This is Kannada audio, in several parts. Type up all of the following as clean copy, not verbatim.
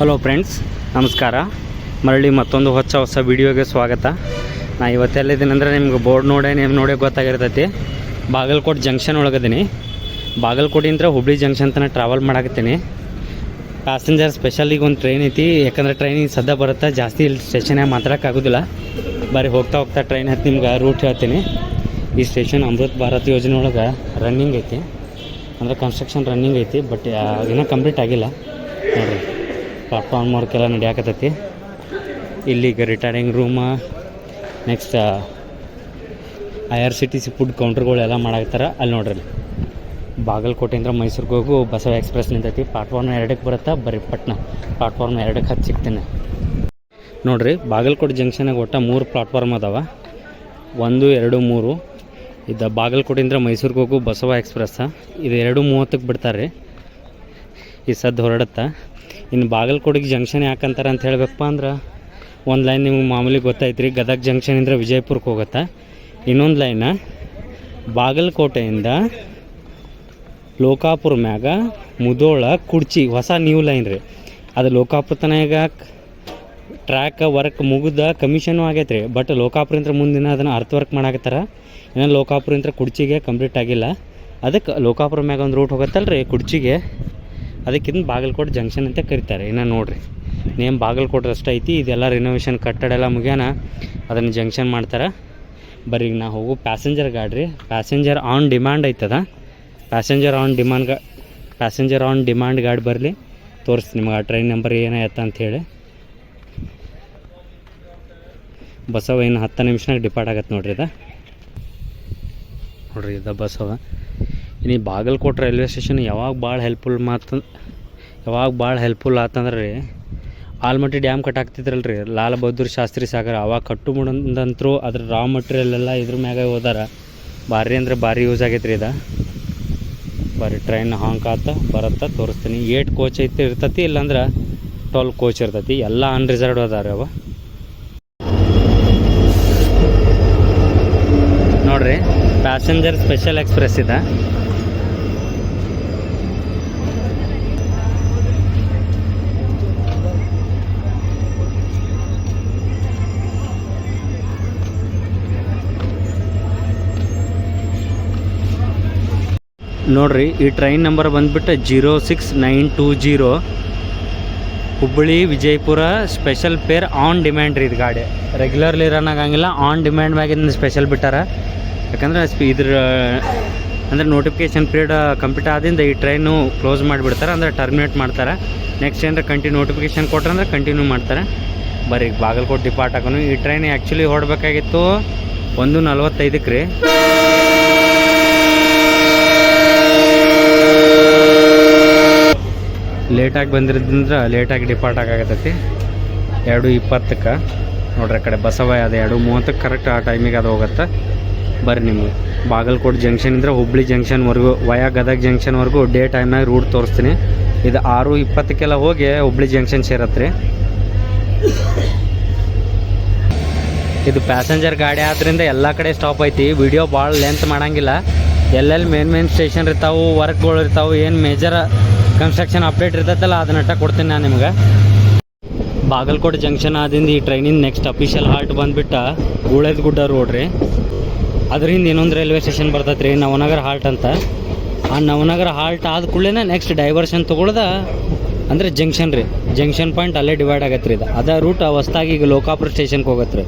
ಹಲೋ ಫ್ರೆಂಡ್ಸ್, ನಮಸ್ಕಾರ. ಮರಳಿ ಮತ್ತೊಂದು ಹೊಸ ವಿಡಿಯೋಗೆ ಸ್ವಾಗತ. ನಾ ಇವತ್ತೆಲ್ಲಿದ್ದೀನಿ ಅಂದರೆ ನಿಮ್ಗೆ ಬೋರ್ಡ್ ನೋಡಿ ಗೊತ್ತಾಗಿರ್ತೈತಿ. ಬಾಗಲಕೋಟೆ ಜಂಕ್ಷನ್ ಒಳಗದೀನಿ. ಬಾಗಲಕೋಟೆಯಿಂದ ಹುಬ್ಳಿ ಜಂಕ್ಷನ್ ತನಕ ಟ್ರಾವೆಲ್ ಮಾಡಾಕತ್ತೀನಿ. ಪ್ಯಾಸೆಂಜರ್ ಸ್ಪೆಷಲ್ ಈಗ ಒಂದು ಟ್ರೈನ್ ಐತಿ. ಯಾಕಂದರೆ ಟ್ರೈನಿಗೆ ಸದ್ದ ಬರುತ್ತೆ, ಜಾಸ್ತಿ ಇಲ್ಲಿ ಸ್ಟೇಷನ್ನಾಗ ಮಾತಾಡೋಕ್ಕಾಗೋದಿಲ್ಲ. ಬರೀ ಹೋಗ್ತಾ ಟ್ರೈನ್ ಹತ್ತಿ ನಿಮ್ಗೆ ರೂಟ್ ಹೇಳ್ತೀನಿ. ಈ ಸ್ಟೇಷನ್ ಅಮೃತ್ ಭಾರತ್ ಯೋಜನೆ ಒಳಗೆ ರನ್ನಿಂಗ್ ಐತಿ, ಅಂದರೆ ಕನ್ಸ್ಟ್ರಕ್ಷನ್ ರನ್ನಿಂಗ್ ಐತಿ. ಬಟ್ ಇನ್ನೂ ಕಂಪ್ಲೀಟ್ ಆಗಿಲ್ಲ ನೋಡಿರಿ. ಪ್ಲಾಟ್ಫಾರ್ಮ್ ವರ್ಕೆಲ್ಲ ನಡೆಯಾಕತ್ತೈತಿ. ಇಲ್ಲಿಗೆ ರಿಟೈರಿಂಗ್ ರೂಮ, ನೆಕ್ಸ್ಟ್ IRCTC ಫುಡ್ ಕೌಂಟ್ರ್ಗಳೆಲ್ಲ ಮಾಡಾಕ್ತಾರೆ. ಅಲ್ಲಿ ನೋಡ್ರಿ, ಬಾಗಲಕೋಟೆಯಿಂದ ಮೈಸೂರಿಗೆ ಹೋಗು ಬಸವ ಎಕ್ಸ್ಪ್ರೆಸ್ ನಿಂತೈತಿ. ಪ್ಲಾಟ್ಫಾರ್ಮ್ 2ಕ್ಕೆ ಬರುತ್ತೆ. ಬರೀ ಪಟ್ನ ಪ್ಲಾಟ್ಫಾರ್ಮ್ 2ಕ್ಕೆ ಹತ್ತಿ ಸಿಗ್ತೀನಿ ನೋಡಿರಿ. ಬಾಗಲಕೋಟೆ ಜಂಕ್ಷನಾಗ ಒಟ್ಟು 3 ಪ್ಲಾಟ್ಫಾರ್ಮ್ ಅದಾವೆ, 1, 2, 3. ಇದು ಬಾಗಲಕೋಟೆಯಿಂದ ಮೈಸೂರಿಗೆ ಹೋಗು ಬಸವ ಎಕ್ಸ್ಪ್ರೆಸ್. ಇದು 2:30ಕ್ಕೆ ಬಿಡ್ತಾರೆ ರೀ. ಈ ಸದ್ದು ಹೊರಡುತ್ತಾ. ಇನ್ನು ಬಾಗಲಕೋಟೆಗೆ ಜಂಕ್ಷನ್ ಯಾಕಂತಾರೆ ಅಂತ ಹೇಳಬೇಕಪ್ಪ ಅಂದ್ರೆ, ಒಂದು ಲೈನ್ ನಿಮ್ಗೆ ಮಾಮೂಲಿ ಗೊತ್ತಾಯ್ತು ರೀ, ಗದಗ ಜಂಕ್ಷನಿಂದ ವಿಜಯಪುರಕ್ಕೆ ಹೋಗುತ್ತೆ. ಇನ್ನೊಂದು ಲೈನ ಬಾಗಲಕೋಟೆಯಿಂದ ಲೋಕಾಪುರ ಮ್ಯಾಗ ಮುದೋಳ ಕುಡ್ಚಿ ಹೊಸ ನ್ಯೂ ಲೈನ್ ರೀ. ಅದು ಲೋಕಾಪುರ ತನಕ ಈಗ ಟ್ರ್ಯಾಕ್ ವರ್ಕ್ ಮುಗಿದ ಕಮಿಷನು ಆಗೈತೆ ರೀ. ಬಟ್ ಲೋಕಾಪುರಿಂದ ಮುಂದಿನ ಅದನ್ನು ಅರ್ಥ ವರ್ಕ್ ಮಾಡಾಕತ್ತಾರ. ಇನ್ನೂ ಲೋಕಾಪುರಿಂದ ಕುಡ್ಚಿಗೆ ಕಂಪ್ಲೀಟ್ ಆಗಿಲ್ಲ. ಅದಕ್ಕೆ ಲೋಕಾಪುರ ಮ್ಯಾಗ ಒಂದು ರೂಟ್ ಹೋಗುತ್ತಲ್ಲ ರೀ ಕುಡ್ಚಿಗೆ, ಅದಕ್ಕಿಂತ ಬಾಗಲಕೋಟೆ ಜಂಕ್ಷನ್ ಅಂತ ಕರೀತಾರೆ. ಇನ್ನು ನೋಡಿರಿ, ನೇಮ್ ಬಾಗಲಕೋಟೆ ಅಷ್ಟು ಐತಿ. ಇದೆಲ್ಲ ರಿನೋವೇಷನ್ ಕಟ್ಟಡ ಎಲ್ಲ ಮುಗ್ಯಾನ, ಅದನ್ನು ಜಂಕ್ಷನ್ ಮಾಡ್ತಾರೆ. ಬರೀ ಈಗ ನಾ ಹೋಗು ಪ್ಯಾಸೆಂಜರ್ ಗಾಡಿ, ಪ್ಯಾಸೆಂಜರ್ ಆನ್ ಡಿಮ್ಯಾಂಡ್ ಐತದ. ಪ್ಯಾಸೆಂಜರ್ ಆನ್ ಡಿಮ್ಯಾಂಡ್ ಗಾಡಿ ಬರಲಿ ತೋರಿಸ್ತೀನಿ ನಿಮಗೆ. ಆ ಟ್ರೈನ್ ನಂಬರ್ ಏನಾಯ್ತ ಅಂಥೇಳಿ. ಬಸವ ಇನ್ನು 10 ನಿಮಿಷನಾಗ ಡಿಪಾರ್ಟ್ ಆಗತ್ತೆ ನೋಡ್ರಿ. ಇದು ಬಸವ. ಇನ್ನು ಬಾಗಲಕೋಟೆ ರೈಲ್ವೆ ಸ್ಟೇಷನ್ ಯಾವಾಗ ಭಾಳ ಹೆಲ್ಪ್ಫುಲ್ ಆತಂದ್ರೆ ರೀ, ಆಲ್ಮಟ್ಟಿ ಡ್ಯಾಮ್ ಕಟ್ಟಾಕ್ತಿದ್ರಲ್ಲ ರೀ, ಲಾಲ್ ಬಹದ್ದೂರ್ ಶಾಸ್ತ್ರಿ ಸಾಗರ. ಅವಾಗ ಕಟ್ಟು ಮುಂದಂತರೂ ಅದ್ರ ರಾ ಮಟೀರಿಯಲ್ ಎಲ್ಲ ಇದ್ರ ಮ್ಯಾಗ ಹೋದಾರ. ಭಾರಿ ಅಂದರೆ ಭಾರಿ ಯೂಸ್ ಆಗೈತೆ ರೀ ಇದು. ಬರೀ ಟ್ರೈನ್ ಬರುತ್ತೆ ತೋರಿಸ್ತೀನಿ. 8 ಕೋಚ್ ಇರ್ತೈತಿ, ಇಲ್ಲಾಂದ್ರೆ 12 ಕೋಚ್ ಇರ್ತೈತಿ. ಎಲ್ಲ ಅನ್ರಿಸರ್ವ್ಡ್ ಅದಾರ ಅವ ನೋಡ್ರಿ. ಪ್ಯಾಸೆಂಜರ್ ಸ್ಪೆಷಲ್ ಎಕ್ಸ್ಪ್ರೆಸ್ ಇದೆ. ನೋಡ್ರಿ, ಈ ಟ್ರೈನ್ ನಂಬರ್ ಬಂದುಬಿಟ್ಟು 06920, Hubballi Vijayapura special fare on demand ರೀ. ಇದು ಗಾಡಿ ರೆಗ್ಯುಲರ್ಲಿ ರನ್ ಆಗಂಗಿಲ್ಲ, ಆನ್ ಡಿಮ್ಯಾಂಡ್ ಮ್ಯಾಗಿಂದ ಸ್ಪೆಷಲ್ ಬಿಟ್ಟಾರ. ಯಾಕಂದ್ರೆ ಅಂದರೆ ನೋಟಿಫಿಕೇಷನ್ ಪೀರಿಯಡ್ ಕಂಪ್ಲೀಟ್ ಆದಿಂದ ಈ ಟ್ರೈನು ಕ್ಲೋಸ್ ಮಾಡಿಬಿಡ್ತಾರೆ, ಅಂದರೆ ಟರ್ಮಿನೇಟ್ ಮಾಡ್ತಾರೆ. ನೆಕ್ಸ್ಟ್ ಏನಾರ ನೋಟಿಫಿಕೇಷನ್ ಕೊಟ್ರೆ ಅಂದ್ರೆ ಕಂಟಿನ್ಯೂ ಮಾಡ್ತಾರೆ. ಬರೀ ಬಾಗಲಕೋಟೆ ಡಿಪಾರ್ಟ್ ಹಾಕೋನು. ಈ ಟ್ರೈನ್ ಆ್ಯಕ್ಚುಲಿ ಹೊರಡಬೇಕಾಗಿತ್ತು 1:45ಕ್ಕೆ ರೀ. ಲೇಟಾಗಿ ಬಂದಿರೋದ್ರಿಂದ ಲೇಟಾಗಿ ಡಿಪಾರ್ಟ್ ಆಗಾಕತ್ತೈತಿ. 2:20ಕ್ಕೆ ನೋಡ್ರಿ. ಆ ಕಡೆ ಬಸವ ಅದು 2:30ಕ್ಕೆ ಕರೆಕ್ಟ್ ಆ ಟೈಮಿಗೆ ಅದು ಹೋಗುತ್ತೆ. ಬರ್ರಿ, ನಿಮಗೆ ಬಾಗಲಕೋಟೆ ಜಂಕ್ಷನಿಂದ ಹುಬ್ಳಿ ಜಂಕ್ಷನ್ವರೆಗೂ ವಯಾ ಗದಗ ಜಂಕ್ಷನ್ವರೆಗೂ ಡೇ ಟೈಮ್ನಾಗ ರೂಟ್ ತೋರಿಸ್ತೀನಿ. ಇದು 6:20ಕ್ಕೆಲ್ಲ ಹೋಗಿ ಹುಬ್ಳಿ ಜಂಕ್ಷನ್ ಸೇರತ್ತೆ ರೀ. ಇದು ಪ್ಯಾಸೆಂಜರ್ ಗಾಡಿ ಆದ್ದರಿಂದ ಎಲ್ಲ ಕಡೆ ಸ್ಟಾಪ್ ಐತಿ. ವಿಡಿಯೋ ಭಾಳ ಲೆಂತ್ ಮಾಡೋಂಗಿಲ್ಲ. ಎಲ್ಲೆಲ್ಲಿ ಮೇನ್ ಸ್ಟೇಷನ್ ಇರ್ತಾವೆ, ವರ್ಕ್ಗಳು ಇರ್ತಾವೆ, ಏನು ಮೇಜರ್ ಕನ್ಸ್ಟ್ರಕ್ಷನ್ ಅಪ್ಡೇಟ್ ಇರ್ತೈತಲ್ಲ ಅದನ್ನಟ್ಟ ಕೊಡ್ತೀನಿ ನಾನು ನಿಮ್ಗೆ. ಬಾಗಲಕೋಟೆ ಜಂಕ್ಷನ್ ಆದಿಂದ ಈ ಟ್ರೈನಿಂದ ನೆಕ್ಸ್ಟ್ ಅಫಿಷಿಯಲ್ ಹಾಲ್ಟ್ ಬಂದುಬಿಟ್ಟು ಗುಳೇದಗುಡ್ಡ ರೋಡ್ ರೀ. ಅದರಿಂದ ಇನ್ನೊಂದು ರೈಲ್ವೆ ಸ್ಟೇಷನ್ ಬರ್ತೈತೆ ರೀ, ನವನಗರ ಹಾಲ್ಟ್ ಅಂತ. ಆ ನವನಗರ ಹಾಲ್ಟ್ ಆದ ಕೂಡಲೇ ನೆಕ್ಸ್ಟ್ ಡೈವರ್ಷನ್ ತೊಗೊಳ್ದ ಅಂದರೆ ಜಂಕ್ಷನ್ ರೀ. ಜಂಕ್ಷನ್ ಪಾಯಿಂಟ್ ಅಲ್ಲೇ ಡಿವೈಡ್ ಆಗತ್ತೆ ರೀ. ಇದು ಅದ ರೂಟ್ ಹೊಸ್ದಾಗಿ ಈಗ ಲೋಕಾಪುರ ಸ್ಟೇಷನ್ಗೆ ಹೋಗತ್ತೆ ರೀ.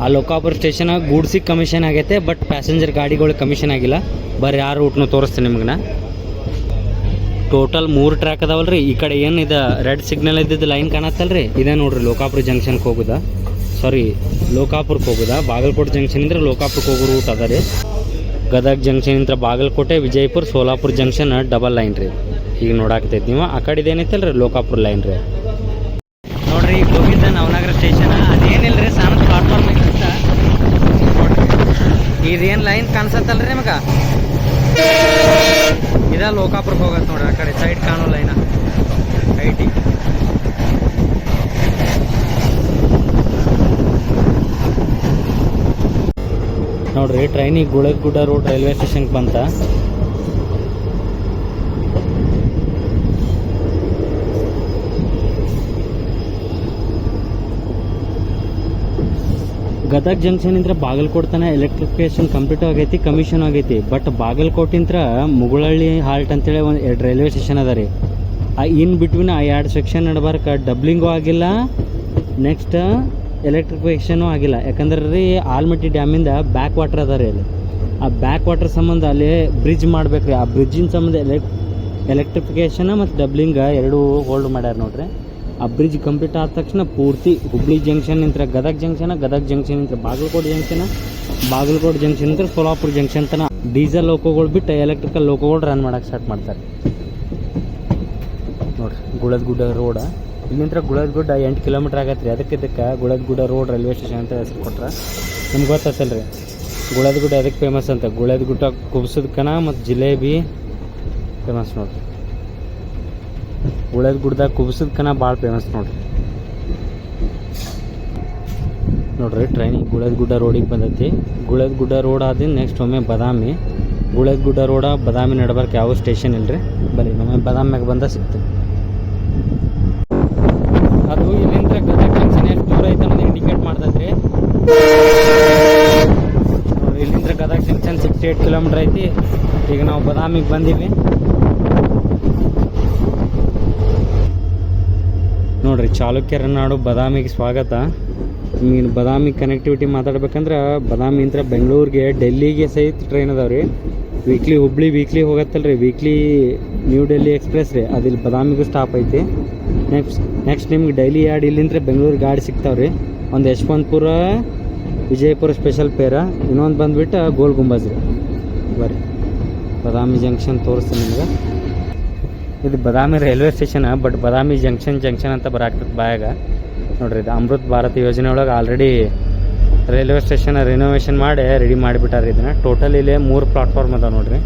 ಆ ಲೋಕಾಪುರ ಸ್ಟೇಷನ್ ಗೂಡ್ಸಿಗೆ ಕಮಿಷನ್ ಆಗೈತೆ, ಬಟ್ ಪ್ಯಾಸೆಂಜರ್ ಗಾಡಿಗಳಿಗೆ ಕಮಿಷನ್ ಆಗಿಲ್ಲ. ಬರೀ ಆ ರೂಟ್ನು ತೋರಿಸ್ತೀನಿ ನಿಮ್ಗೆ. ಟೋಟಲ್ 3 ಟ್ರ್ಯಾಕ್ ಅದಾವಲ್ಲ ರೀ. ಈ ಕಡೆ ಏನು ಇದು ರೆಡ್ ಸಿಗ್ನಲ್ ಇದ್ದಿದ್ದು ಲೈನ್ ಕಾಣತ್ತಲ್ಲ ರೀ, ಇದೇ ನೋಡಿರಿ ಲೋಕಾಪುರ ಜಂಕ್ಷನ್ಗೆ ಹೋಗೋದಾ, ಲೋಕಾಪುರಕ್ಕೆ ಹೋಗೋದಾ. ಬಾಗಲಕೋಟೆ ಜಂಕ್ಷನಿಂದ ಲೋಕಾಪುರಕ್ಕೆ ಹೋಗೋ ರೂಟ್ ಅದ ರೀ. ಗದಗ ಜಂಕ್ಷನಿಂದ Bagalkot, Vijayapura, Solapur junction double line ರೀ. ಈಗ ನೋಡಾಕತೈತಿ ನೀವು. ಆ ಕಡೆ ಇದೇನೈತಲ್ಲ ರೀ ಲೋಕಾಪುರ ಲೈನ್ ರೀ. ನೋಡಿರಿ, ಈಗ ಹೋಗಿದ್ದ ನವನಗರ ಸ್ಟೇಷನ್ ಅದೇನಿಲ್ಲ ರೀ, ಸಣ್ಣ ಪ್ಲಾಟ್ಫಾರ್ಮ್ ಆಗಿತ್ತ. ಇದೇನು ಲೈನ್ ಕಾಣಿಸತ್ತಲ್ಲ ರೀ ನಿಮಗೆ, ಇದ ಲೋಕಾಪುರಕ್ಕೆ ಹೋಗತ್ತೆ ನೋಡ್ರಿ. ಆ ಕಡೆ ಸೈಡ್ ಕಾಣೋ ಲೈನ ಐಟಿ. ನೋಡ್ರಿ, ಟ್ರೈನಿಗೆ ಗುಳೇದಗುಡ್ಡ ರೋಡ್ ರೈಲ್ವೆ ಸ್ಟೇಷನ್ಗೆ ಬಂತ. ಗದಗ ಜಂಕ್ಷನ್ ಇಂದ ಬಾಗಲಕೋಟೆ ತನಕ ಎಲೆಕ್ಟ್ರಿಫಿಕೇಶನ್ ಕಂಪ್ಲೀಟ್ ಆಗೈತಿ, ಕಮಿಷನ್ ಆಗೈತಿ. ಬಟ್ ಬಾಗಲಕೋಟಿಂದ ಮುಗುಳಹಳ್ಳಿ ಹಾಲ್ಟ್ ಅಂತೇಳಿ ಒಂದು 2 ರೈಲ್ವೆ ಸ್ಟೇಷನ್ ಅದ ರೀ. ಇನ್ ಬಿಟ್ವೀನ್ ಆ 2 ಸೆಕ್ಷನ್ ನಡ್ಬಾರ್ಕ ಡಬ್ಲಿಂಗು ಆಗಿಲ್ಲ, ನೆಕ್ಸ್ಟ್ ಎಲೆಕ್ಟ್ರಿಫಿಕೇಶನು ಆಗಿಲ್ಲ. ಯಾಕಂದ್ರೆ ರೀ ಆಲ್ಮಟ್ಟಿ ಡ್ಯಾಮಿಂದ ಬ್ಯಾಕ್ ವಾಟರ್ ಅದ ರೀ ಅಲ್ಲಿ. ಆ ಬ್ಯಾಕ್ ವಾಟರ್ ಸಂಬಂಧ ಅಲ್ಲಿ ಬ್ರಿಡ್ಜ್ ಮಾಡ್ಬೇಕು ರೀ. ಆ ಬ್ರಿಡ್ಜಿನ ಸಂಬಂಧ ಎಲೆಕ್ಟ್ರಿಫಿಕೇಶನ್ ಮತ್ತು ಡಬ್ಲಿಂಗ್ ಎರಡೂ ಹೋಲ್ಡ್ ಮಾಡ್ಯಾರ ನೋಡ್ರಿ. ಆ ಬ್ರಿಡ್ಜ್ ಕಂಪ್ಲೀಟ್ ಆದ ತಕ್ಷಣ ಪೂರ್ತಿ ಹುಬ್ಳಿ ಜಂಕ್ಷನ್ ನಿಂತ್ರ ಗದಗ ಜಂಕ್ಷನ್, ಗದಗ ಜಂಕ್ಷನ್ ನಿಂತ್ರ ಬಾಗಲಕೋಟೆ ಜಂಕ್ಷನ್, ಬಾಗಲಕೋಟೆ ಜಂಕ್ಷನ್ ನಿಂತ್ರ ಸೋಲಾಪುರ ಜಂಕ್ಷನ್ ತನಕ ಡೀಸೆಲ್ ಲೋಕೋಗಳು ಬಿಟ್ಟು ಎಲೆಕ್ಟ್ರಿಕಲ್ ಲೋಕೋಗಳು ರನ್ ಮಾಡೋಕೆ ಸ್ಟಾರ್ಟ್ ಮಾಡ್ತಾರೆ ನೋಡ್ರಿ. ಗುಳದಗುಡ್ಡ ರೋಡ ಇಲ್ಲಿಂದ ಗುಳದಗುಡ್ಡ 8 ಕಿಲೋಮೀಟ್ರ್ ಆಗತ್ತೆ ರೀ. ಇದಕ್ಕೆ ಗುಳದಗುಡ್ಡ ರೋಡ್ ರೈಲ್ವೆ ಸ್ಟೇಷನ್ ಅಂತ ಹೆಸರು ಕೊಟ್ರೆ ನಿಮ್ಗೆ ಗೊತ್ತಲ್ಲ ರೀ. ಗುಳದಗುಡ್ಡ ಅದಕ್ಕೆ ಫೇಮಸ್ ಅಂತ, ಗುಳದಗುಡ್ಡ ಕುಬ್ಸದ ಕನ ಮತ್ತು ಜಿಲೇಬಿ ಫೇಮಸ್ ನೋಡ್ರಿ. ಗುಳದಗುಡ್ಡದಾಗ ಕುಬ್ಸದ ಕನ ಭಾಳ ಫೇಮಸ್ ನೋಡ್ರಿ. ಟ್ರೈನಿಗೆ ಗುಳದಗುಡ್ಡ ರೋಡಿಗೆ ಬಂದೈತಿ. ಗುಳದಗುಡ್ಡ ರೋಡ್ ಆದಿಂದ ನೆಕ್ಸ್ಟ್ ಒಮ್ಮೆ ಬದಾಮಿ. ಗುಳದಗುಡ್ಡ ರೋಡ ಬದಾಮಿ ನಡ್ಬಾರ್ಕ ಯಾವ ಸ್ಟೇಷನ್ ಇಲ್ಲರಿ. ಬರೀ ಒಮ್ಮೆ ಬದಾಮ್ಯಾಗ ಬಂದ ಸಿಗ್ತದೆ. ಅದು ಇಲ್ಲಿಂದ ಗದಗ ಜಂಕ್ಷನ್ ಎಷ್ಟು ದೂರ ಐತೆ ಅನ್ನೋದು ಇಂಡಿಕೇಟ್ ಮಾಡ್ತೈತ್ರಿ. ನೋಡ್ರಿ ಇಲ್ಲಿಂದ ಗದಗ ಜಂಕ್ಷನ್ 68 ಕಿಲೋಮೀಟ್ರ್ ಐತಿ. ಈಗ ನಾವು ಬದಾಮಿಗೆ ಬಂದೀವಿ ನೋಡ್ರಿ. ಚಾಲುಕ್ಯರ ನಾಡು ಬದಾಮಿಗೆ ಸ್ವಾಗತ. ನಿಮಗೆ ಬದಾಮಿ ಕನೆಕ್ಟಿವಿಟಿ ಮಾತಾಡ್ಬೇಕಂದ್ರೆ ಬದಾಮಿಂದ ಬೆಂಗಳೂರಿಗೆ, ಡೆಲ್ಲಿಗೆ ಸಹಿತ ಟ್ರೈನ್ ಅದಾವೆ ರೀ. ವೀಕ್ಲಿ ಹುಬ್ಳಿ ವೀಕ್ಲಿ ಹೋಗತ್ತಲ್ಲ ರೀ, ವೀಕ್ಲಿ ನ್ಯೂ ಡೆಲ್ಲಿ ಎಕ್ಸ್ಪ್ರೆಸ್ ರೀ, ಅದು ಇಲ್ಲಿ ಬದಾಮಿಗೂ ಸ್ಟಾಪ್ ಐತಿ. ನೆಕ್ಸ್ಟ್ ನಿಮ್ಗೆ ಡೈಲಿ ಇಲ್ಲಿಂದ ಬೆಂಗಳೂರು ಗಾಡಿ ಸಿಗ್ತಾವೆ ರೀ. ಒಂದು ಯಶವಂತಪುರ ವಿಜಯಪುರ ಸ್ಪೆಷಲ್ ಪೇರ, ಇನ್ನೊಂದು ಬಂದುಬಿಟ್ಟು ಗೋಲ್ ಗುಂಬಜ್ ರೀ. ಬರ್ರಿ ಬದಾಮಿ ಜಂಕ್ಷನ್ ತೋರಿಸ್ತೀನಿ ನಿಮ್ಗೆ. ಇದು Badami railway station, but Badami junction ಅಂತ ಬರಾಕ್ತದೆ ಬಾಯಾಗ ನೋಡ್ರಿ. ಇದು ಅಮೃತ್ ಭಾರತ್ ಯೋಜನೆ ಒಳಗೆ ಆಲ್ರೆಡಿ ರೈಲ್ವೆ ಸ್ಟೇಷನ್ ರಿನೋವೇಷನ್ ಮಾಡಿ ರೆಡಿ ಮಾಡಿಬಿಟ್ಟಾರೆ ಇದನ್ನು. ಟೋಟಲ್ ಇಲ್ಲಿ 3 ಪ್ಲಾಟ್ಫಾರ್ಮ್ ಅದಾವೆ ನೋಡ್ರಿ.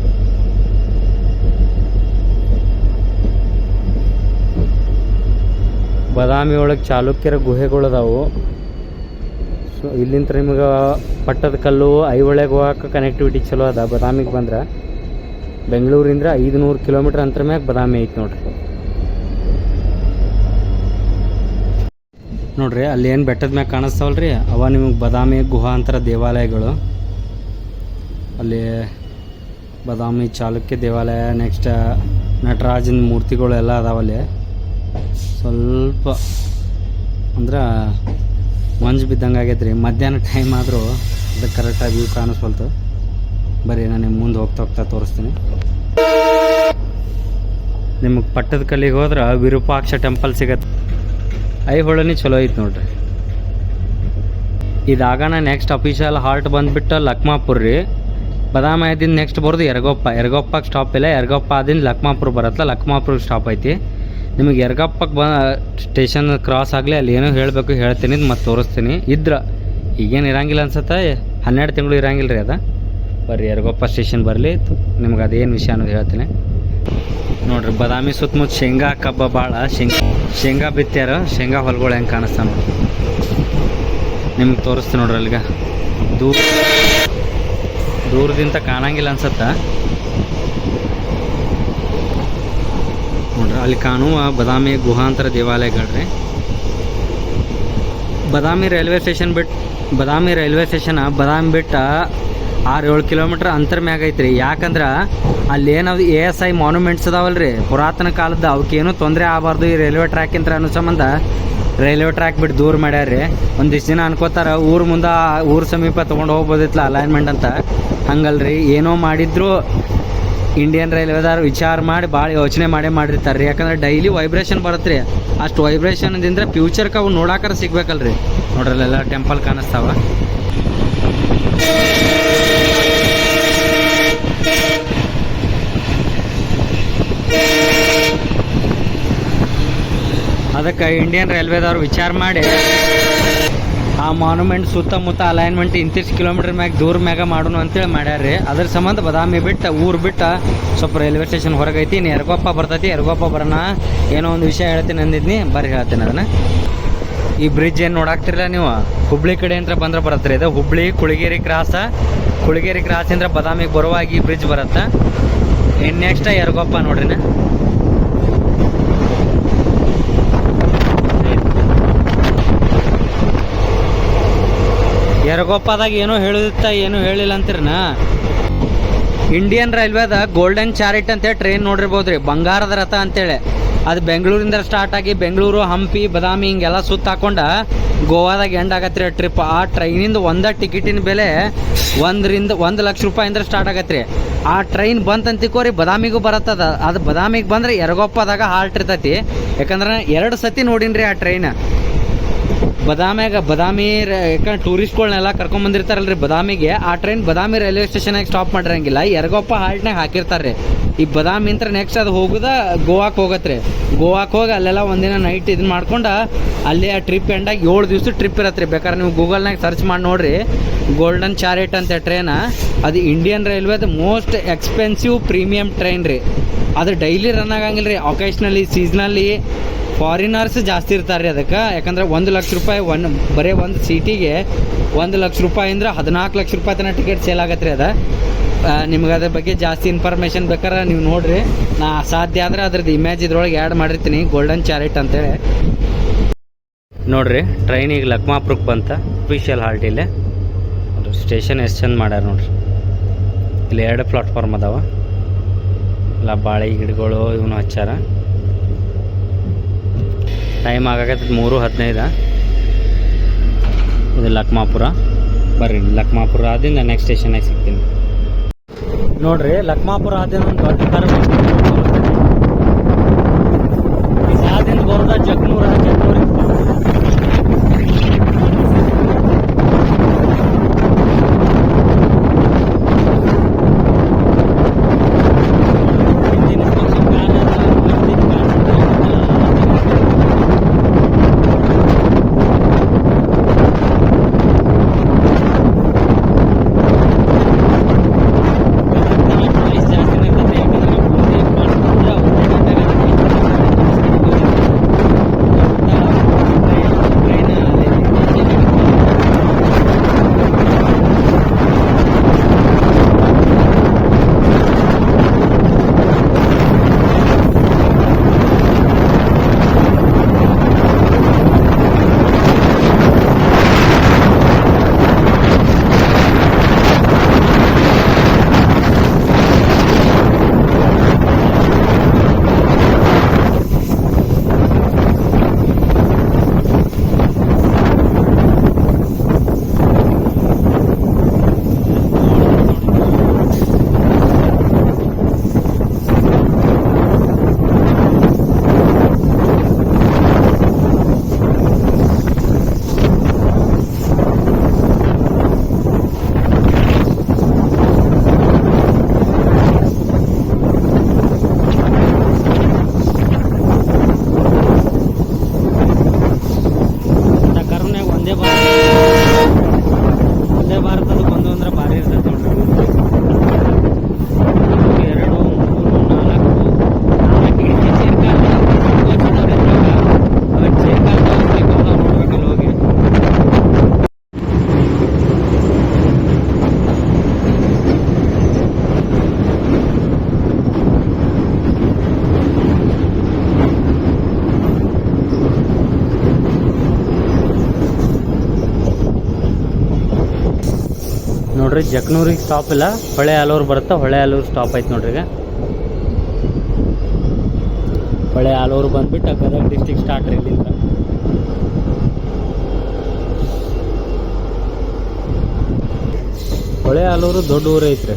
ಬದಾಮಿ ಒಳಗೆ ಚಾಲುಕ್ಯರ ಗುಹೆಗಳು ಅದಾವು. ಸೊ ಇಲ್ಲಿಂದ ನಿಮಗೆ ಪಟ್ಟದ ಕಲ್ಲು, ಐಹೊಳೆಗೆ ಹೋಗಕ್ಕೆ ಕನೆಕ್ಟಿವಿಟಿ ಚಲೋ ಅದ. ಬದಾಮಿಗೆ ಬಂದ್ರೆ ಬೆಂಗಳೂರಿಂದ 500 ಕಿಲೋಮೀಟ್ರ್ ಅಂತರ ಮ್ಯಾಗ ಬದಾಮಿ ಐತಿ ನೋಡ್ರಿ. ಅಲ್ಲಿ ಏನು ಬೆಟ್ಟದ ಮ್ಯಾಗ ಕಾಣಿಸ್ತಾವಲ್ರಿ, ಅವ ನಿಮಗೆ ಬದಾಮಿ ಗುಹಾಂತರ ದೇವಾಲಯಗಳು. ಅಲ್ಲಿ ಬದಾಮಿ ಚಾಲುಕ್ಯ ದೇವಾಲಯ, ನೆಕ್ಸ್ಟ್ ನಟರಾಜನ ಮೂರ್ತಿಗಳು ಎಲ್ಲ ಅದಾವಲ್ಲಿ. ಸ್ವಲ್ಪ ಅಂದ್ರೆ ಮಂಜು ಬಿದ್ದಂಗೆ ಆಗೈತೆ ರೀ. ಮಧ್ಯಾಹ್ನ ಟೈಮ್ ಆದರೂ ಅದಕ್ಕೆ ಕರೆಕ್ಟಾಗಿ ವ್ಯೂ ಕಾಣಿಸ್ವಲ್ತು. ಬರೀ ನಾನು ನಿಮ್ಮ ಮುಂದೆ ಹೋಗ್ತಾ ತೋರಿಸ್ತೀನಿ. ನಿಮಗೆ ಪಟ್ಟದ ಕಲ್ಲಿಗೆ ಹೋದ್ರೆ ವಿರೂಪಾಕ್ಷ ಟೆಂಪಲ್ ಸಿಗತ್ತೆ. ಐಹೊಳನಿ ಚಲೋ ಐತೆ ನೋಡ್ರಿ. ಇದಾಗಣ ನೆಕ್ಸ್ಟ್ ಅಫಿಷಿಯಲ್ ಹಾಲ್ಟ್ ಬಂದುಬಿಟ್ಟು ಲಕ್ಮಾಪುರ ರೀ. ಬದಾಮಿ ಆದಿಂದ ನೆಕ್ಸ್ಟ್ ಬರೋದು ಯರಗೊಪ್ಪಕ್ಕೆ ಸ್ಟಾಪ್ ಇಲ್ಲ. ಯರಗೊಪ್ಪ ಆದಿಂದ ಲಕ್ಮಾಪುರ ಬರತ್ತಲ್ಲ, ಲಕ್ಮಾಪುರಕ್ಕೆ ಸ್ಟಾಪ್ ಐತಿ. ನಿಮಗೆ ಯರಗೊಪ್ಪಕ್ಕೆ ಸ್ಟೇಷನ್ ಕ್ರಾಸ್ ಆಗಲಿ ಅಲ್ಲಿ ಏನೋ ಹೇಳಬೇಕು ಹೇಳ್ತೀನಿ, ಮತ್ತು ತೋರಿಸ್ತೀನಿ. ಈಗೇನು ಇರಂಗಿಲ್ಲ ಅನ್ಸುತ್ತೆ, 12 ತಿಂಗಳು ಇರಂಗಿಲ್ಲ ರೀ ಅದು. ಬರ್ರಿ ಯರಗೊಪ್ಪ ಸ್ಟೇಷನ್ ಬರಲಿ, ನಿಮ್ಗೆ ಅದೇನು ವಿಷಯ ಅನ್ನೋದು ಹೇಳ್ತೀನಿ ನೋಡ್ರಿ. ಬದಾಮಿ ಸುತ್ತಮುತ್ತ ಶೇಂಗಾ ಕಬ್ಬ ಭಾಳ ಶೇಂಗಾ ಬಿತ್ತ್ಯಾರ. ಶೇಂಗಾ ಹೊಲಗಳು ಹೆಂಗೆ ಕಾಣಿಸ್ತಾವ ನೋಡ್ರಿ, ನಿಮ್ಗೆ ತೋರಿಸ್ತೀನಿ ನೋಡ್ರಿ. ಅಲ್ಲಿಗೆ ದೂರದಿಂದ ಕಾಣಂಗಿಲ್ಲ ಅನ್ಸತ್ತ ನೋಡ್ರಿ. ಅಲ್ಲಿ ಕಾಣುವ ಬದಾಮಿ ಗುಹಾಂತರ ದೇವಾಲಯಗಳ್ರಿ. ಬದಾಮಿ ರೈಲ್ವೆ ಸ್ಟೇಷನ್ ಬದಾಮಿ ಬಿಟ್ಟು 6-7 ಕಿಲೋಮೀಟ್ರ್ ಅಂತರ ಮ್ಯಾಗ ಐತ್ರಿ. ಯಾಕಂದ್ರೆ ಅಲ್ಲಿ ಏನದು ASI ಮಾನ್ಯುಮೆಂಟ್ಸ್ ಅದಾವಲ್ರಿ, ಪುರಾತನ ಕಾಲದ, ಅವಕ್ಕೇನು ತೊಂದರೆ ಆಗಬಾರ್ದು ಈ ರೈಲ್ವೆ ಟ್ರ್ಯಾಕ್ ಅಂತ ಅನ್ನೋ ಸಂಬಂಧ ರೈಲ್ವೆ ಟ್ರ್ಯಾಕ್ ಬಿಟ್ಟು ದೂರ ಮಾಡ್ಯಾರ್ರಿ. ಒಂದಿಷ್ಟು ದಿನ ಅನ್ಕೋತಾರ ಊರು ಸಮೀಪ ತೊಗೊಂಡು ಹೋಗ್ಬೋದಿತ್ತಲ್ಲ ಅಲೈನ್ಮೆಂಟ್ ಅಂತ. ಹಂಗಲ್ರಿ, ಏನೋ ಮಾಡಿದ್ರು ಇಂಡಿಯನ್ ರೈಲ್ವೆದವ್ರು ವಿಚಾರ ಮಾಡಿ ಭಾಳ ಯೋಚನೆ ಮಾಡಿರ್ತಾರೆ ರೀ. ಯಾಕಂದ್ರೆ ಡೈಲಿ ವೈಬ್ರೇಷನ್ ಬರುತ್ತೆ ರೀ. ಅಷ್ಟು ವೈಬ್ರೇಷನ್ದಿಂದ ಫ್ಯೂಚರ್ಗೆ ಅವು ನೋಡಾಕರ ಸಿಗ್ಬೇಕಲ್ರಿ. ನೋಡ್ರಲ್ಲೆಲ್ಲ ಟೆಂಪಲ್ ಕಾಣಿಸ್ತಾವ. ಅದಕ್ಕೆ ಇಂಡಿಯನ್ ರೈಲ್ವೆದವ್ರು ವಿಚಾರ ಮಾಡಿ ಆ ಮಾನ್ಯುಮೆಂಟ್ ಸುತ್ತಮುತ್ತ ಅಲೈನ್ಮೆಂಟ್ ಇಂತಿಷ್ಟು ಕಿಲೋಮೀಟರ್ ಮ್ಯಾಗ ದೂರ ಮ್ಯಾಗ ಮಾಡೋಣ ಅಂತೇಳಿ ಮಾಡ್ಯಾರ್ರಿ. ಅದ್ರ ಸಂಬಂಧ ಬದಾಮಿ ಬಿಟ್ಟು ಊರು ಬಿಟ್ಟು ಸ್ವಲ್ಪ ರೈಲ್ವೆ ಸ್ಟೇಷನ್ ಹೊರಗೈತಿ. ಇನ್ನು ಯರಗೊಪ್ಪ ಬರ್ತೈತಿ. ಯರಗೊಪ್ಪ ಬರೋಣ, ಏನೋ ಒಂದು ವಿಷಯ ಹೇಳ್ತೀನಿ ಅಂದಿದ್ನಿ, ಬರ್ರಿ ಹೇಳ್ತೀನಿ ಅದನ್ನು. ಈ ಬ್ರಿಡ್ಜ್ ಏನು ನೋಡಾಕ್ತಿರಲ್ಲ ನೀವು, ಹುಬ್ಳಿ ಕಡೆ ಅಂತ ಬಂದ್ರೆ ಬರತ್ತೆ ರೀ. ಇದು ಹುಬ್ಳಿ ಕುಳಗೇರಿ ಕ್ರಾಸಿಂದ ಬದಾಮಿಗೆ ಬರುವಾಗ ಈ ಬ್ರಿಡ್ಜ್ ಬರುತ್ತೆ. ಇನ್ನು ನೆಕ್ಸ್ಟ್ ಯರಗೊಪ್ಪ ನೋಡ್ರಿನ. ಯರಗೋಪ್ಪದಾಗ ಏನೋ ಹೇಳಿತ್ತ ಏನೂ ಹೇಳಿಲ್ಲ ಅಂತೀರನ. ಇಂಡಿಯನ್ ರೈಲ್ವೇದ ಗೋಲ್ಡನ್ ಚಾರಿಟ್ ಅಂತೇಳಿ ಟ್ರೈನ್ ನೋಡಿರ್ಬೋದ್ರಿ, ಬಂಗಾರದ ರಥ ಅಂತೇಳಿ. ಅದು ಬೆಂಗಳೂರಿಂದ ಸ್ಟಾರ್ಟ್ ಆಗಿ ಬೆಂಗಳೂರು, ಹಂಪಿ, ಬದಾಮಿ ಹಿಂಗೆಲ್ಲ ಸುತ್ತ ಹಾಕೊಂಡ ಗೋವಾದಾಗ ಎಂಡ್ ಆಗತ್ತೆ ರೀ ಟ್ರಿಪ್. ಆ ಟ್ರೈನಿಂದ ಟಿಕೆಟಿನ ಬೆಲೆ 1 ಲಕ್ಷ ರೂಪಾಯಿಂದ ಸ್ಟಾರ್ಟ್ ಆಗತ್ತೆ ರೀ. ಆ ಟ್ರೈನ್ ಬಂತಂತಿಕೋರಿ ಬದಾಮಿಗೂ ಬರತ್ತದ. ಅದು ಬದಾಮಿಗೆ ಬಂದ್ರೆ ಯರಗೋಪ್ಪದಾಗ ಹಾಲ್ಟ್ ಇರ್ತೈತಿ. ಯಾಕಂದ್ರೆ 2 ಸತಿ ನೋಡಿನ್ರಿ ಆ ಟ್ರೈನ್. ಬದಾಮಿ ಯಾಕಂದ್ರೆ ಟೂರಿಸ್ಟ್ಗಳನ್ನೆಲ್ಲ ಕರ್ಕೊಂಬಂದಿರ್ತಾರಲ್ರಿ ಬದಾಮಿಗೆ. ಆ ಟ್ರೈನ್ ಬದಾಮಿ ರೈಲ್ವೆ ಸ್ಟೇಷನಾಗ ಸ್ಟಾಪ್ ಮಾಡಿರಂಗಿಲ್ಲ, ಯರಗೋಪ್ಪ ಹಾಲ್ಟ್ನಾಗ ಹಾಕಿರ್ತಾರೆ ರೀ. ಈ ಬದಾಮಿ ಅಂತ ನೆಕ್ಸ್ಟ್ ಅದು ಹೋಗುದ ಗೋವಾಕ್ಕೆ ಹೋಗತ್ತೆ ರೀ. ಗೋವಾಕ್ಕೆ ಹೋಗಿ ಅಲ್ಲೆಲ್ಲ ಒಂದಿನ ನೈಟ್ ಇದನ್ನ ಮಾಡ್ಕೊಂಡು ಅಲ್ಲಿ ಆ ಟ್ರಿಪ್ ಎಂಡಾಗಿ 7 ದಿವಸ ಟ್ರಿಪ್ ಇರತ್ತೆ ರೀ. ಬೇಕಾದ್ರೆ ನೀವು ಗೂಗಲ್ನಾಗ ಸರ್ಚ್ ಮಾಡಿ ನೋಡ್ರಿ, ಗೋಲ್ಡನ್ ಚಾರಿಟ್ ಅಂತ ಟ್ರೈನ್. ಅದು ಇಂಡಿಯನ್ ರೈಲ್ವೇದ ಮೋಸ್ಟ್ ಎಕ್ಸ್ಪೆನ್ಸಿವ್ ಪ್ರೀಮಿಯಂ ಟ್ರೈನ್ ರೀ. ಅದು ಡೈಲಿ ರನ್ ಆಗಂಗಿಲ್ಲ ರೀ, ಒಕೇಶ್ನಲಿ, ಸೀಸ್ನಲ್ಲಿ ಫಾರಿನರ್ಸ್ ಜಾಸ್ತಿ ಇರ್ತಾರೆ ರೀ ಅದಕ್ಕೆ. ಯಾಕಂದ್ರೆ 1 ಲಕ್ಷ ರೂಪಾಯಿ ಬರೀ ಒಂದು ಸೀಟಿಗೆ 1 ಲಕ್ಷ ರೂಪಾಯಿ ಅಂದ್ರೆ 14 ಲಕ್ಷ ರೂಪಾಯಿ ತನಕ ಟಿಕೆಟ್ ಸೇಲ್ ಆಗತ್ತೆ ರೀ. ಅದು ನಿಮ್ಗೆ ಅದ್ರ ಬಗ್ಗೆ ಜಾಸ್ತಿ ಇನ್ಫಾರ್ಮೇಷನ್ ಬೇಕಾದ್ರೆ ನೀವು ನೋಡಿರಿ. ನಾ ಸಾಧ್ಯ ಆದರೆ ಅದ್ರದ್ದು ಇಮೇಜ್ ಇದ್ರೊಳಗೆ ಆ್ಯಡ್ ಮಾಡಿರ್ತೀನಿ, ಗೋಲ್ಡನ್ ಚಾರಿಟ್ ಅಂತೇಳಿ. ನೋಡಿರಿ ಟ್ರೈನ್ ಈಗ ಲಕ್ಮಾಪುರಕ್ಕೆ ಬಂತ, ಅಫಿಷಿಯಲ್ ಹಾಲ್ಟ್ ಇಲ್ಲೇ. ಅದು ಸ್ಟೇಷನ್ ಎಷ್ಟು ಚಂದ ಮಾಡ್ಯಾರ ನೋಡ್ರಿ. ಇಲ್ಲಿ 2 ಪ್ಲಾಟ್ಫಾರ್ಮ್ ಅದಾವ, ಇಲ್ಲ ಬಾಳೆ ಗಿಡಗಳು ಇವನು ಹಚ್ಚಾರ. ಟೈಮ್ ಆಗಾಕತ್ತದ 3:15. ಇದು ಲಕ್ಮಾಪುರ. ಬರ್ರಿ, ಲಕ್ಮಾಪುರ ಆದಿಂದ ನೆಕ್ಸ್ಟ್ ಸ್ಟೇಷನಾಗ ಸಿಗ್ತೀನಿ ನೋಡ್ರಿ. ಲಕ್ಮಾಪುರ ಆದಿಂದ ಒಂದು ದೊಡ್ಡ ಆದಿಂದ ಬರೋದ ಜಗ್ನೂರ. ನೋಡ್ರಿ ಜಕ್ನೂರಿಗೆ ಸ್ಟಾಪ್ ಇಲ್ಲ, ಹೊಳೆ ಆಲೂರು ಬರುತ್ತೆ. ಹೊಳೆ ಆಲೂರು ಸ್ಟಾಪ್ ಐತೆ ನೋಡ್ರಿ. ಈಗ ಹೊಳೆ ಆಲೂರು ಬಂದ್ಬಿಟ್ಟು ಗದಗ ಡಿಸ್ಟಿಕ್ ಸ್ಟಾರ್ಟ್ ರೀ ಇಲ್ಲಿಂದ. ಹೊಳೆ ಆಲೂರು ದೊಡ್ಡ ಊರು ಐತ್ರಿ,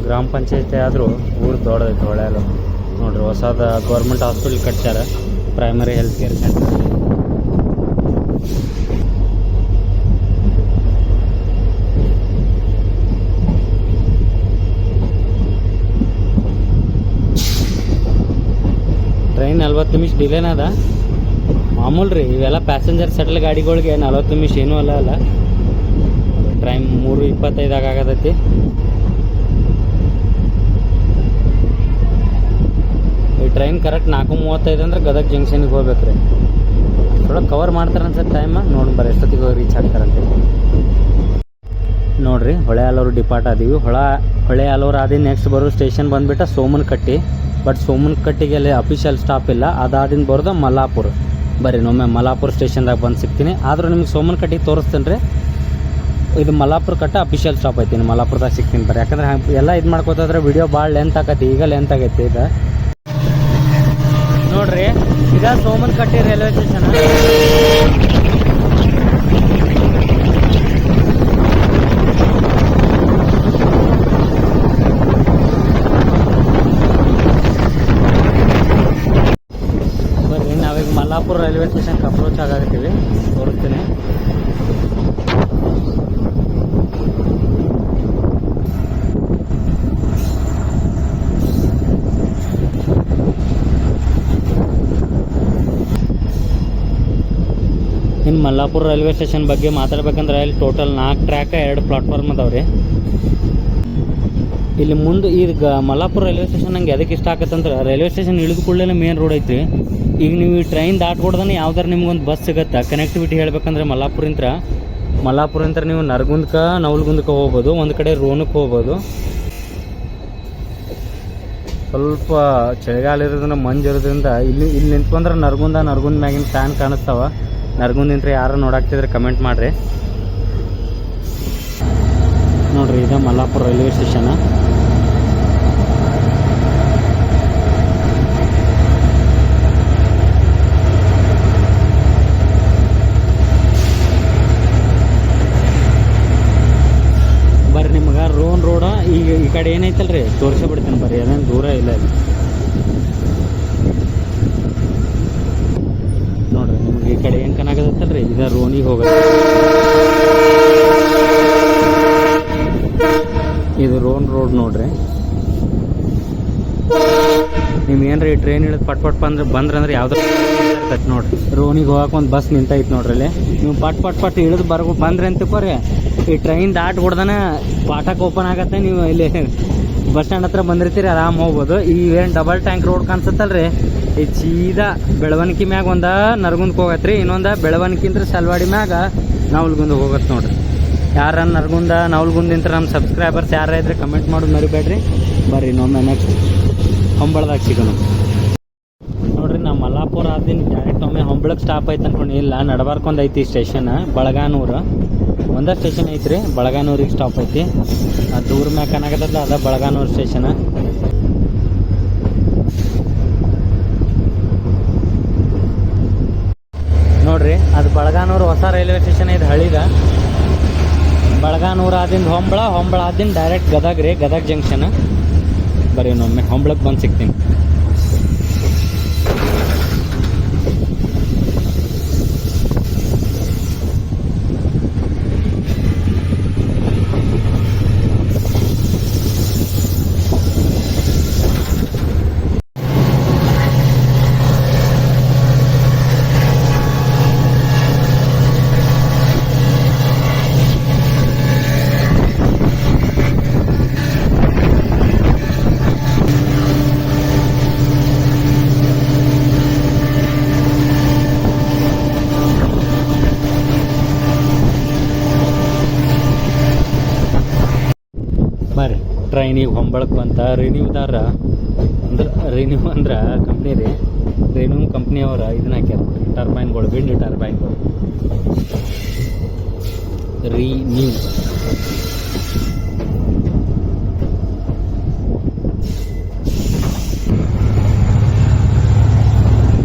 ಗ್ರಾಮ ಪಂಚಾಯತಿ ಆದರೂ ಊರು ದೊಡ್ಡದೈತೆ ಹೊಳೆ ಆಲೂರು. ನೋಡ್ರಿ ಹೊಸದ ಗೌರ್ಮೆಂಟ್ ಹಾಸ್ಪಿಟಲ್ ಕಟ್ಸ್ಯಾರ, primary health care center. Train 40 ನಿಮಿಷ ಡಿಲೇನ ಅದ, ಮಾಮೂಲು ರೀ. ಇವೆಲ್ಲ ಪ್ಯಾಸೆಂಜರ್ ಸೆಟಲ್ ಗಾಡಿಗಳಿಗೆ 40 ನಿಮಿಷ ಏನೂ ಅಲ್ಲ. ಟ್ರೈನ್ 3:25 ಆಗತೈತಿ. ಈ ಟ್ರೈನ್ ಕರೆಕ್ಟ್ 4:35 ಅಂದ್ರೆ ಗದಗ ಜಂಕ್ಷನ್ಗೆ ಹೋಗ್ಬೇಕು ರೀ. ಅಷ್ಟೊಳಗೆ ಕವರ್ ಮಾಡ್ತಾರೆ ಅನ್ಸತ್ತೆ ಟೈಮ್. ನೋಡಿ ಬರ್ರಿ ಎಷ್ಟೊತ್ತಿಗೆ ಹೋಗಿ ರೀಚ್ ಆಗ್ತಾರಂತೆ. ನೋಡಿರಿ ಹೊಳೆ ಆಲೂರು ಡಿಪಾರ್ಟ್ ಆದೀವಿ. ಹೊಳೆ ಆಲೂರು ಆದಿ ನೆಕ್ಸ್ಟ್ ಬರೋ ಸ್ಟೇಷನ್ ಬಂದುಬಿಟ್ಟು ಸೋಮನಕಟ್ಟಿ. ಬಟ್ ಸೋಮನಕಟ್ಟಿಗೆ ಅಲ್ಲಿ ಅಫಿಷಿಯಲ್ ಸ್ಟಾಪ್ ಇಲ್ಲ. ಅದಾದಿಂದ ಬರೋದು ಮಲ್ಲಾಪುರ. ಬರ್ರಿ ಒಮ್ಮೆ ಮಲ್ಲಾಪುರ ಸ್ಟೇಷನ್ದಾಗ ಬಂದು ಸಿಗ್ತೀನಿ. ಆದರೂ ನಿಮ್ಗೆ ಸೋಮನಕಟ್ಟಿಗೆ ತೋರಿಸ್ತೇನೆ ರೀ. ಇದು ಮಲ್ಲಾಪುರ ಕಟ್ಟ ಅಫಿಷಿಯಲ್ ಸ್ಟಾಪ್ ಐತಿ. ಮಲ್ಲಾಪುರದಾಗ ಸಿಗ್ತೀನಿ ಬರ್ರಿ. ಯಾಕಂದ್ರೆ ಎಲ್ಲ ಇದು ಮಾಡ್ಕೋತಾದ್ರೆ ವಿಡಿಯೋ ಭಾಳ ಲೆಂತ್ ಆಗತ್ತೆ. ಈಗ ಲೆಂತ್ ಆಗೈತಿ ಇದು ನೋಡ್ರಿ. ಈಗ ಸೋಮನಕಟ್ಟಿ ರೈಲ್ವೆ ಸ್ಟೇಷನ್. ಬರ್ರಿ ನಾವೀಗ ಮಲ್ಲಾಪುರ ರೈಲ್ವೆ ಸ್ಟೇಷನ್ಗೆ ಅಪ್ರೋಚ್ ಆಗತ್ತೀವಿ. ತೋರಿಸ್ತೀನಿ. ಇನ್ನು ಮಲ್ಲಾಪುರ ರೈಲ್ವೆ ಸ್ಟೇಷನ್ ಬಗ್ಗೆ ಮಾತಾಡ್ಬೇಕಂದ್ರೆ ಇಲ್ಲಿ ಟೋಟಲ್ 4 ಟ್ರ್ಯಾಕ್ 2 ಪ್ಲಾಟ್ಫಾರ್ಮ್ ಅದಾವ್ರಿ. ಇಲ್ಲಿ ಮುಂದೆ ಈಗ ಮಲ್ಲಾಪುರ ರೈಲ್ವೆ ಸ್ಟೇಷನ್ ನಂಗೆ ಅದಕ್ಕೆ ಇಷ್ಟ ಆಗತ್ತಂದ್ರೆ ರೈಲ್ವೆ ಸ್ಟೇಷನ್ ಇಳಿದ ಕೂಡಲೇ ಮೇನ್ ರೋಡ್ ಐತ್ರಿ. ಈಗ ನೀವು ಈ ಟ್ರೈನ್ ದಾಟ್ಕೊಡ್ದಾನೆ ಯಾವ್ದಾರು ನಿಮ್ಗೊಂದು ಬಸ್ ಸಿಗುತ್ತೆ. ಕನೆಕ್ಟಿವಿಟಿ ಹೇಳ್ಬೇಕಂದ್ರೆ ಮಲ್ಲಾಪುರಿಂದ ನೀವು ನರಗುಂದಕ್ಕೆ ನವಲಗುಂದಕ್ಕೆ ಹೋಗ್ಬೋದು. ಒಂದು ಕಡೆ ರೋಣಕ್ಕೆ ಹೋಗ್ಬೋದು. ಸ್ವಲ್ಪ ಚಳಿಗಾಲ ಇರೋದ್ರಿಂದ ಮಂಜು ಇರೋದ್ರಿಂದ ಇಲ್ಲಿ ನಿಂತ್ಕೊಂಡ್ರೆ ನರಗುಂದ ಮ್ಯಾಗಿನ ಫ್ಯಾನ್ ಕಾಣಿಸ್ತಾವ. ನರಗುಂದಿಂತ್ರ ಯಾರು ನೋಡಾಕ್ತಿದ್ರೆ ಕಮೆಂಟ್ ಮಾಡಿರಿ. ನೋಡ್ರಿ ಇದು ಮಲ್ಲಾಪುರ ರೈಲ್ವೆ ಸ್ಟೇಷನ್. ಬರ್ರಿ ನಿಮ್ಗೆ ರೋಡ ಈಗ ಈ ಕಡೆ ಏನೈತಲ್ರಿ ತೋರಿಸೇ ಬಿಡ್ತೀನಿ ಬರ್ರಿ. ಅದೇನು ದೂರ ಇಲ್ಲ ಇಲ್ಲಿ ನೋಡ್ರಿ. ನಿಮ್ಗೆ ಈ ಕಡೆ ಏನು ಕನಾಗತ್ತಲ್ರಿ ಇದು ರೋನಿಗೆ ಹೋಗುತ್ತೆ. ಇದು ರೋನ್ ರೋಡ್ ನೋಡ್ರಿ. ನಿಮ್ಗೇನ್ರಿ ಟ್ರೈನ್ ಇಳಿದು ಪಟ್ ಬಂದ್ರಂದ್ರೆ ಯಾವ್ದು ಇರ್ತೈತೆ ನೋಡ್ರಿ. ರೋನಿಗೆ ಹೋಗಕ್ಕೆ ಒಂದು ಬಸ್ ನಿಂತೈತೆ ನೋಡ್ರಿ. ಅಲ್ಲಿ ನೀವು ಪಟ್ ಇಳಿದು ಬಂದ್ರಿ ಅಂತ ತಿಳ್ಕೊರಿ. ಈ ಟ್ರೈನ್ ದಾಟ್ ಹೊಡ್ದಾನ ಪಾಠಕ್ಕೆ ಓಪನ್ ಆಗತ್ತೆ. ನೀವು ಇಲ್ಲಿ ಬಸ್ ಸ್ಟ್ಯಾಂಡ್ ಹತ್ರ ಬಂದಿರ್ತೀರಿ, ಆರಾಮ್ ಹೋಗ್ಬೋದು. ಈ ಏನು ಡಬಲ್ ಟ್ಯಾಂಕ್ ರೋಡ್ ಕಾಣಿಸುತ್ತಲ್ರಿ, ಈ ಸೀದಾ ಬೆಳವಣಿಗೆ ಮ್ಯಾಗ ಒಂದು ನರಗುಂದಕ್ಕೆ ಹೋಗತ್ತೆ ರೀ. ಇನ್ನೊಂದು ಬೆಳವಣಿಗಿಂತ ಸಲ್ವಾಡಿ ಮ್ಯಾಗ ನವಲಗುಂದ ಹೋಗತ್ತೆ ನೋಡ್ರಿ. ಯಾರ ನರಗುಂದ ನವಲಗುಂದಿಂತ ನಮ್ಮ ಸಬ್ಸ್ಕ್ರೈಬರ್ಸ್ ಯಾರ ಇದ್ರೆ ಕಮೆಂಟ್ ಮಾಡೋದು ಮರಿಬೇಡ್ರಿ. ಬರ್ರಿ ಇನ್ನೊಮ್ಮೆ ನೆಕ್ಸ್ಟ್ ಹೊಂಬಳದಾಗ ಸಿಗೋಣ ನೋಡ್ರಿ. ನಾವು ಮಲ್ಲಾಪುರ ಆದಿನ ಡೈರೆಕ್ಟ್ ಒಮ್ಮೆ ಹೊಂಬಳಕ್ಕೆ ಸ್ಟಾಪ್ ಐತೆ ಅನ್ಕೊಂಡು ಇಲ್ಲ, ನಡಬಾರ್ಕೊಂಡ್ ಐತಿ ಸ್ಟೇಷನ್. ಬಳಗಾನೂರು ಒಂದೇ ಸ್ಟೇಷನ್ ಐತ್ರಿ. ಬಳಗಾನೂರಿಗೆ ಸ್ಟಾಪ್ ಐತಿ. ಅದು ದೂರ ಮ್ಯಾಗ ಕನಾಗತ್ತಲ್ಲ ಅದ ಬಳಗಾನೂರು ಸ್ಟೇಷನ್. ನೋಡ್ರಿ ಅದು ಬಳಗಾನೂರು ಹೊಸ ರೈಲ್ವೆ ಸ್ಟೇಷನ್ ಐತೆ ಹಳಿದ. ಬಳಗಾನೂರು ಆದಿಂದ ಹೊಂಬಳ ಆದಿಂದ ಡೈರೆಕ್ಟ್ ಗದಗ ರೀ, ಗದಗ ಜಂಕ್ಷನ್. ಬರೀ ಇನ್ನೊಮ್ಮೆ ಹೊಂಬಳಕ್ಕೆ ಬಂದು ಸಿಗ್ತೀನಿ. ಬರ್ರಿ ಟ್ರೈನಿಗೆ ಹೊಂಬಳಕ್ಕೆ ಬಂತ. ರಿನ್ಯೂದಾರ ರಿನ್ಯೂ ಅಂದ್ರೆ ಕಂಪ್ನಿ ರೀ. ರಿನ್ಯೂ ಕಂಪ್ನಿಯವ್ರ ಇದನ್ನ ಹಾಕ್ಯಾರ ಟರ್ಬೈನ್ಗಳು, ವಿಂಡ್ ಟರ್ಬೈನ್ಗಳು. ರಿನ್ಯೂ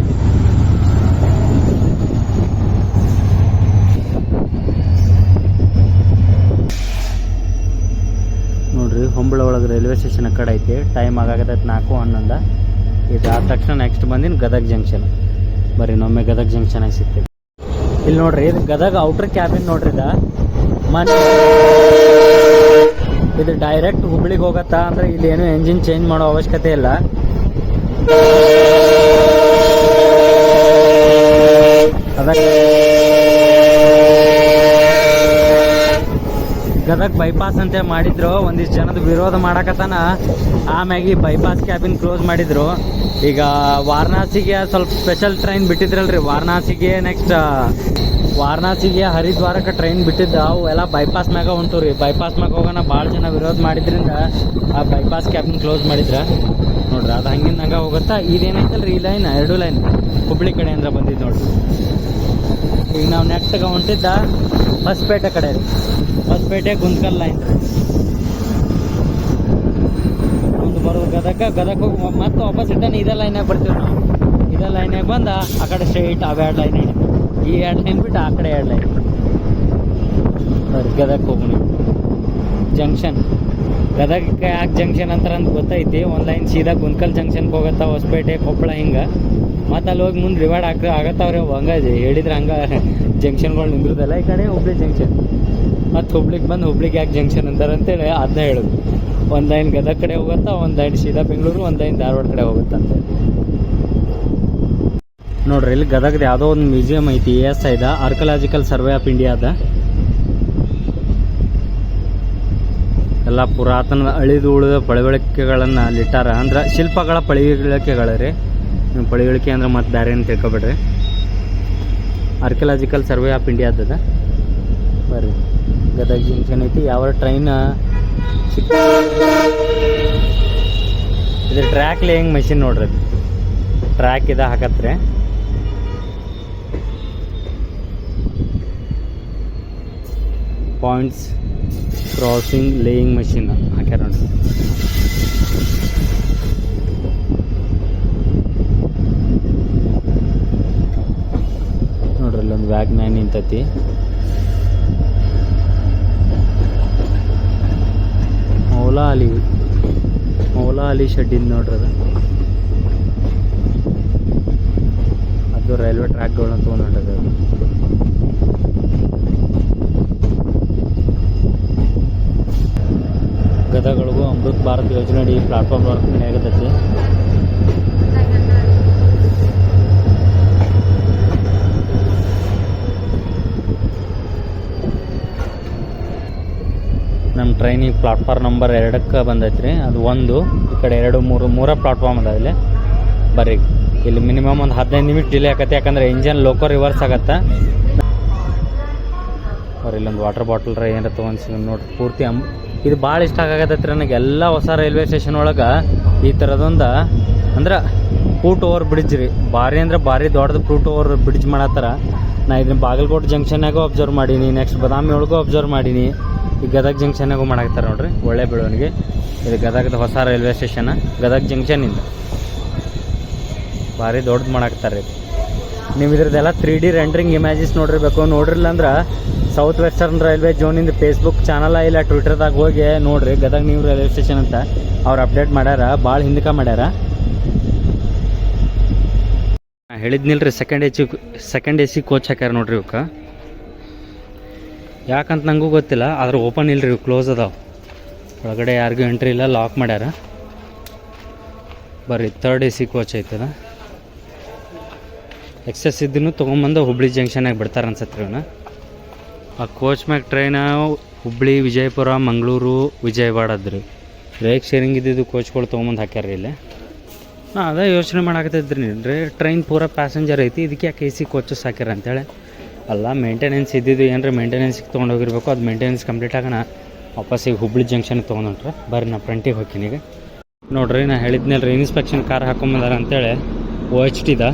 ನೋಡ್ರಿ. ಹೊಂಬಳ ಒಳಗೆ ರೈಲ್ವೆ ಸ್ಟೇಷನ್ ಆ ಕಡೆ ಐತಿ. ಟೈಮ್ ಆಗಾಗತ್ತೈತೆ 4:11. ಇದಾದ ತಕ್ಷಣ ನೆಕ್ಸ್ಟ್ ಬಂದಿನ ಗದಗ ಜಂಕ್ಷನ್. ಬರ್ರಿ ಇನ್ನೊಮ್ಮೆ ಗದಗ ಜಂಕ್ಷನ್ ಆಗಿ ಸಿಗ್ತೀವಿ. ಇಲ್ಲಿ ನೋಡ್ರಿ ಇದು ಗದಗ ಔಟರ್ ಕ್ಯಾಬಿನ್ ನೋಡ್ರಿ. ಇದು ಡೈರೆಕ್ಟ್ ಹುಬ್ಳಿಗೆ ಹೋಗತ್ತಾ ಅಂದ್ರೆ ಇಲ್ಲಿ ಏನು ಎಂಜಿನ್ ಚೇಂಜ್ ಮಾಡೋ ಅವಶ್ಯಕತೆ ಇಲ್ಲ. ಗದಗ ಬೈಪಾಸ್ ಅಂತ ಮಾಡಿದ್ರು. ಒಂದಿಷ್ಟು ಜನದ ವಿರೋಧ ಮಾಡಕತ್ತಾನ. ಆಮ್ಯಾಗಿ ಬೈಪಾಸ್ ಕ್ಯಾಬಿನ್ ಕ್ಲೋಸ್ ಮಾಡಿದ್ರು. ಈಗ ವಾರಣಾಸಿಗೆ ಸ್ವಲ್ಪ ಸ್ಪೆಷಲ್ ಟ್ರೈನ್ ಬಿಟ್ಟಿದ್ರಲ್ರಿ. ವಾರಣಾಸಿಗೆ ಹರಿದ್ವಾರಕ್ಕೆ ಟ್ರೈನ್ ಬಿಟ್ಟಿದ್ದ. ಅವು ಎಲ್ಲ ಬೈಪಾಸ್ ಮ್ಯಾಗ ಹೊಂಟು ರೀ. ಬೈಪಾಸ್ ಮ್ಯಾಗ ಹೋಗೋಣ ಭಾಳ ಜನ ವಿರೋಧ ಮಾಡಿದ್ರಿಂದ ಆ ಬೈಪಾಸ್ ಕ್ಯಾಬಿನ್ ಕ್ಲೋಸ್ ಮಾಡಿದ್ರ. ನೋಡ್ರಿ ಅದು ಹಂಗಿಂದ ಹಂಗೆ ಹೋಗುತ್ತಾ. ಇದೇನೈತಲ್ಲ ರೀ ಈ ಲೈನ್ 2 ಲೈನ್ ಹುಬ್ಳಿ ಕಡೆ ಅಂದ್ರೆ ಬಂದಿದ್ದು ನೋಡ್ರಿ. ಈಗ ನಾವು ನೆಕ್ಸ್ಟ್ಗೆ ಹೊಂಟಿದ್ದ ಹೊಸಪೇಟೆ ಕಡೆ ರೀ. ಹೊಸಪೇಟೆ ಗುಂತ್ಕಲ್ ಲೈನ್ ಒಂದು ಬರೋದು ಗದಗ ಹೋಗಿ ಮತ್ತೆ ವಾಪಸ್ ರಿಟರ್ನ್ ಇದೇ ಲೈನಾಗ ಬರ್ತೀವಿ ನಾವು. ಇದೇ ಲೈನಾಗ ಬಂದು ಆ ಕಡೆ ಸ್ಟ್ರೈಟ್ ಅವು 2 ಲೈನ್ ಹಿಡಿತೀವಿ. ಈ 2 ಲೈನ್ ಬಿಟ್ಟು ಆ ಕಡೆ 2 ಲೈನ್ ನೋಡಿ ಗದಗ ಹೋಗೋಣ. ಜಂಕ್ಷನ್ ಗದಗಕ್ಕೆ ಯಾಕೆ ಜಂಕ್ಷನ್ ಅಂತಾರೆ ಅಂತ ಗೊತ್ತೈತಿ. ಒಂದು ಲೈನ್ ಸೀದಾ ಗುಂತ್ಕಲ್ ಜಂಕ್ಷನ್ಗೆ ಹೋಗತ್ತಾ, ಹೊಸಪೇಟೆ ಕೊಪ್ಪಳ ಹಿಂಗೆ. ಮತ್ತು ಅಲ್ಲಿ ಹೋಗಿ ಮುಂದೆ ರಿವಾರ್ಡ್ ಆಗತ್ತವ್ರೆ ಹಂಗೆ ಹೇಳಿದ್ರೆ ಹಂಗೆ ಜಂಕ್ಷನ್ಗಳು ನಿಂದ್ರದಲ್ಲ. ಈ ಕಡೆ ಹುಬ್ಳಿ ಜಂಕ್ಷನ್, ಮತ್ತು ಹುಬ್ಳಿಗೆ ಬಂದು ಹುಬ್ಳಿಗೆ ಯಾಕೆ ಜಂಕ್ಷನ್ ಅಂತಾರೆ ಅಂತೇಳಿ ಅದನ್ನ ಹೇಳೋದು. ಒಂದು ಲೈನ್ ಗದಗ ಕಡೆ ಹೋಗುತ್ತಾ, ಒಂದು ಲೈನ್ ಸೀದಾ ಬೆಂಗಳೂರು, ಒಂದು ಲೈನ್ ಧಾರವಾಡ ಕಡೆ ಹೋಗುತ್ತಾ ಅಂತ ನೋಡ್ರಿ. ಇಲ್ಲಿ ಗದಗದ ಯಾವುದೋ ಒಂದು ಮ್ಯೂಸಿಯಂ ಐತಿ, ASI archaeological survey of India ಅದ. ಎಲ್ಲ ಪುರಾತನ ಅಳಿದು ಉಳಿದ ಪಳವಳಿಕೆಗಳನ್ನು ಅಲ್ಲಿಟ್ಟಾರ. ಅಂದ್ರೆ ಶಿಲ್ಪಗಳ ಪಳವಳಿಕೆಗಳು ರೀ. ನೀವು ಪಳವಳಿಕೆ ಅಂದ್ರೆ ಮತ್ತೆ ಬೇರೆ ಏನು ತಿಳ್ಕೊಬೇಡ್ರಿ. ಆರ್ಕಿಯಾಲಜಿಕಲ್ ಸರ್ವೆ ಆಫ್ ಇಂಡಿಯಾ ಅದ. ಬರ್ರಿ ಗದಗ ಜಂಕ್ಷನ್ ಐತಿ. ಯಾವ ಟ್ರೈನ್ ಇದು ಟ್ರ್ಯಾಕ್ ಲೇಯಿಂಗ್ ಮಷಿನ್ ನೋಡ್ರಿ. ಅದು ಟ್ರ್ಯಾಕ್ ಇದು ಹಾಕತ್ರಿ. ಪಾಯಿಂಟ್ಸ್ ಕ್ರಾಸಿಂಗ್ ಲೇಯಿಂಗ್ ಮಷಿನ್ ಹಾಕ್ಯಾರ ನೋಡ್ರಿ. ನೋಡ್ರಿ ಇಲ್ಲೊಂದು ವ್ಯಾಗ್ಮ್ಯಾನ್ ನಿಂತೈತಿ. ಮೌಲಾ ಅಲಿ ಶೆಡ್ಡಿಂದ ನೋಡ್ರಿ ಅದು ರೈಲ್ವೆ ಟ್ರ್ಯಾಕ್ಗಳನ್ನ ತೊಗೊಂಡು ಗದಗಳಿಗೂ ಅಮೃತ್ ಭಾರತ್ ಯೋಜನೆ ಅಡಿ ಪ್ಲಾಟ್ಫಾರ್ಮ್ ವರ್ಕ್ ಆಗತೈತಿ. ನಮ್ಮ ಟ್ರೈನಿಗೆ ಪ್ಲಾಟ್ಫಾರ್ಮ್ ನಂಬರ್ 2ಕ್ಕೆ ಬಂದೈತ್ರಿ. ಅದು 1 ಈ ಕಡೆ 2 3 ಪ್ಲಾಟ್ಫಾರ್ಮ್ ಅದ. ಇಲ್ಲಿ ಬರ್ರಿ ಇಲ್ಲಿ ಮಿನಿಮಮ್ ಒಂದು 15 ನಿಮಿಷ ಡಿಲೇ ಆಕತ್ತೆ. ಯಾಕಂದ್ರೆ ಇಂಜನ್ ಲೋಕೋ ರಿವರ್ಸ್ ಆಗತ್ತೆ. ಬರ್ರಿ ಇಲ್ಲೊಂದು ವಾಟರ್ ಬಾಟಲ್ ಏನಾರ ತೊಗೊಂಡು ನೋಡ್ರಿ. ಪೂರ್ತಿ ಇದು ಭಾಳ ಇಷ್ಟ ಆಗತ್ತೈತ್ರಿ ನನಗೆ. ಎಲ್ಲ ಹೊಸ ರೈಲ್ವೆ ಸ್ಟೇಷನ್ ಒಳಗೆ ಈ ಥರದೊಂದು ಅಂದ್ರೆ ಫೂಟ್ ಓವರ್ ಬ್ರಿಡ್ಜ್ ರೀ. ಭಾರಿ ಅಂದ್ರೆ ಭಾರಿ ದೊಡ್ಡದು ಫೂಟ್ ಓವರ್ ಬ್ರಿಡ್ಜ್ ಮಾಡತ್ತಾರ. ನಾ ಇದನ್ನ ಬಾಗಲಕೋಟೆ ಜಂಕ್ಷನ್ನಾಗೂ ಅಬ್ಸರ್ವ್ ಮಾಡೀನಿ, ನೆಕ್ಸ್ಟ್ ಬದಾಮಿ ಒಳಗೂ ಅಬ್ಸರ್ವ್ ಮಾಡೀನಿ, ಈ ಗದಗ ಜಂಕ್ಷನ್ನಾಗೂ ಮಾಡಾಕ್ತಾರೆ ನೋಡ್ರಿ. ಒಳ್ಳೆ ಬೆಳವಣಿಗೆ. ಇದು ಗದಗದ ಹೊಸ ರೈಲ್ವೆ ಸ್ಟೇಷನ್ ಗದಗ ಜಂಕ್ಷನಿಂದ ಭಾರಿ ದೊಡ್ಡದು ಮಾಡಾಕ್ತಾರೆ ರೀ. ನೀವು ಇದ್ರದ್ದೆಲ್ಲ 3D ರೆಂಡ್ರಿಂಗ್ ಇಮೇಜಸ್ ನೋಡಿರ್ಬೇಕು. ನೋಡಿರಲಿಲ್ಲ ಅಂದ್ರೆ ಸೌತ್ ವೆಸ್ಟರ್ನ್ ರೈಲ್ವೆ ಝೋನಿಂದ ಫೇಸ್ಬುಕ್ ಚಾನಲ್ ಇಲ್ಲ ಟ್ವಿಟರ್ದಾಗ ಹೋಗಿ ನೋಡ್ರಿ. ಗದಗ ನ್ಯೂ ರೈಲ್ವೆ ಸ್ಟೇಷನ್ ಅಂತ ಅವ್ರು ಅಪ್ಡೇಟ್ ಮಾಡ್ಯಾರ. ಭಾಳ ಹಿಂದಕ್ಕೆ ಮಾಡ್ಯಾರ. ಹೇಳಿದ್ನಿಲ್ರಿ ಸೆಕೆಂಡ್ AC ಕೋಚ್ ಹಾಕ್ಯಾರ ನೋಡ್ರಿ. ಇವಕ್ಕೆ ಯಾಕಂತ ನನಗೂ ಗೊತ್ತಿಲ್ಲ. ಆದ್ರೆ ಓಪನ್ ಇಲ್ರಿ, ಇವು ಕ್ಲೋಸ್ ಅದಾವೆ. ಒಳಗಡೆ ಯಾರಿಗೂ ಎಂಟ್ರಿ ಇಲ್ಲ, ಲಾಕ್ ಮಾಡ್ಯಾರ. ಬರ್ರಿ 3rd AC ಕೋಚ್ ಐತದ. ಎಕ್ಸಸ್ ಇದ್ದೂ ತೊಗೊಂಬಂದು ಹುಬ್ಳಿ ಜಂಕ್ಷನಾಗ ಬಿಡ್ತಾರೆ ಅನ್ಸತ್ತೆ ರೀ. ಆ ಕೋಚ್ ಮ್ಯಾಗ ಟ್ರೈನ ಹುಬ್ಳಿ, ವಿಜಯಪುರ, ಮಂಗಳೂರು, ವಿಜಯವಾಡದ್ರಿ. ರೇಕ್ ಶೇರಿಂಗ್ ಇದ್ದಿದ್ದು ಕೋಚ್ಗಳು ತೊಗೊಂಬಂದು ಹಾಕ್ಯಾರ ಇಲ್ಲಿ. ನಾ ಅದೇ ಯೋಚನೆ ಮಾಡಾಕತ್ತಿದ್ರಿ ರೀ. ಟ್ರೈನ್ ಪೂರ ಪ್ಯಾಸೆಂಜರ್ ಐತಿ, ಇದಕ್ಕೆ ಯಾಕೆ AC ಕೋಚಸ್ ಹಾಕ್ಯಾರ ಅಂತೇಳಿ. ಅಲ್ಲ ಮೇಂಟೆನೆನ್ಸ್ ಇದ್ದಿದ್ದು ಏನ್ರಿ ಮೇಂಟೆನೆನ್ಸ್ಗೆ ತೊಗೊಂಡು ಹೋಗಿರ್ಬೇಕು. ಅದು ಮೇಂಟೆನೆನ್ಸ್ ಕಂಪ್ಲೀಟ್ ಆಗೋಣ ವಾಪಸ್ ಈಗ ಹುಬ್ಳಿ ಜಂಕ್ಷನ್ಗೆ ತೊಗೊಂಡ್ರೆ. ಬರ್ರಿ ನಾ ಫ್ರಂಟಿಗೆ ಹೋಗ್ತೀನಿ ಈಗ. ನೋಡ್ರಿ ನಾ ಹೇಳಿದ್ನಲ್ಲ ರೀ, ಇನ್ಸ್ಪೆಕ್ಷನ್ ಕಾರ್ ಹಾಕೊಂಬಂದಾರ ಅಂತೇಳಿ OHTದ.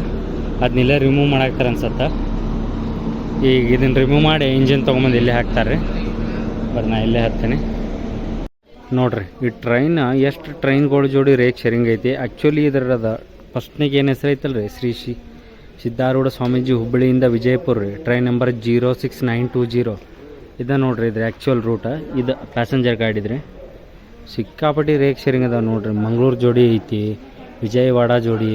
ಅದನ್ನೆಲ್ಲ ರಿಮೂವ್ ಮಾಡಾಕ್ತಾರೆ ಅನ್ಸತ್ತೆ. ಈಗ ಇದನ್ನು ರಿಮೂವ್ ಮಾಡಿ ಇಂಜಿನ್ ತೊಗೊಂಬಂದು ಇಲ್ಲೇ ಹಾಕ್ತಾರೆ ರೀ. ಬರ್ರಿ ನಾ ಇಲ್ಲೇ ಹತ್ತೀನಿ. ನೋಡ್ರಿ ಈ ಟ್ರೈನ್ ಎಷ್ಟು ಟ್ರೈನ್ಗಳು ಜೋಡಿ ರೇಕ್ ಶೇರಿಂಗ್ ಐತಿ. ಆ್ಯಕ್ಚುಲಿ ಇದರದ ಫಸ್ಟ್ನಿಗೆ ಏನು ಹೆಸರು ಐತಲ್ಲ ರೀ, ಶ್ರೀ ಸಿದ್ಧಾರೂಢ ಸ್ವಾಮೀಜಿ ಹುಬ್ಬಳ್ಳಿಯಿಂದ ವಿಜಯಪುರ ರೀ. Train number 06920. ಇದು ನೋಡ್ರಿ ಇದ್ರ ಆ್ಯಕ್ಚುಯಲ್ ರೂಟ. ಇದು ಪ್ಯಾಸೆಂಜರ್ ಗಾಡಿದ್ರಿ. ಸಿಕ್ಕಾಪಟ್ಟಿ ರೇಕ್ ಶೇರಿಂಗ್ ಅದಾವೆ ನೋಡ್ರಿ. ಮಂಗಳೂರು ಜೋಡಿ ಐತಿ, ವಿಜಯವಾಡ ಜೋಡಿ,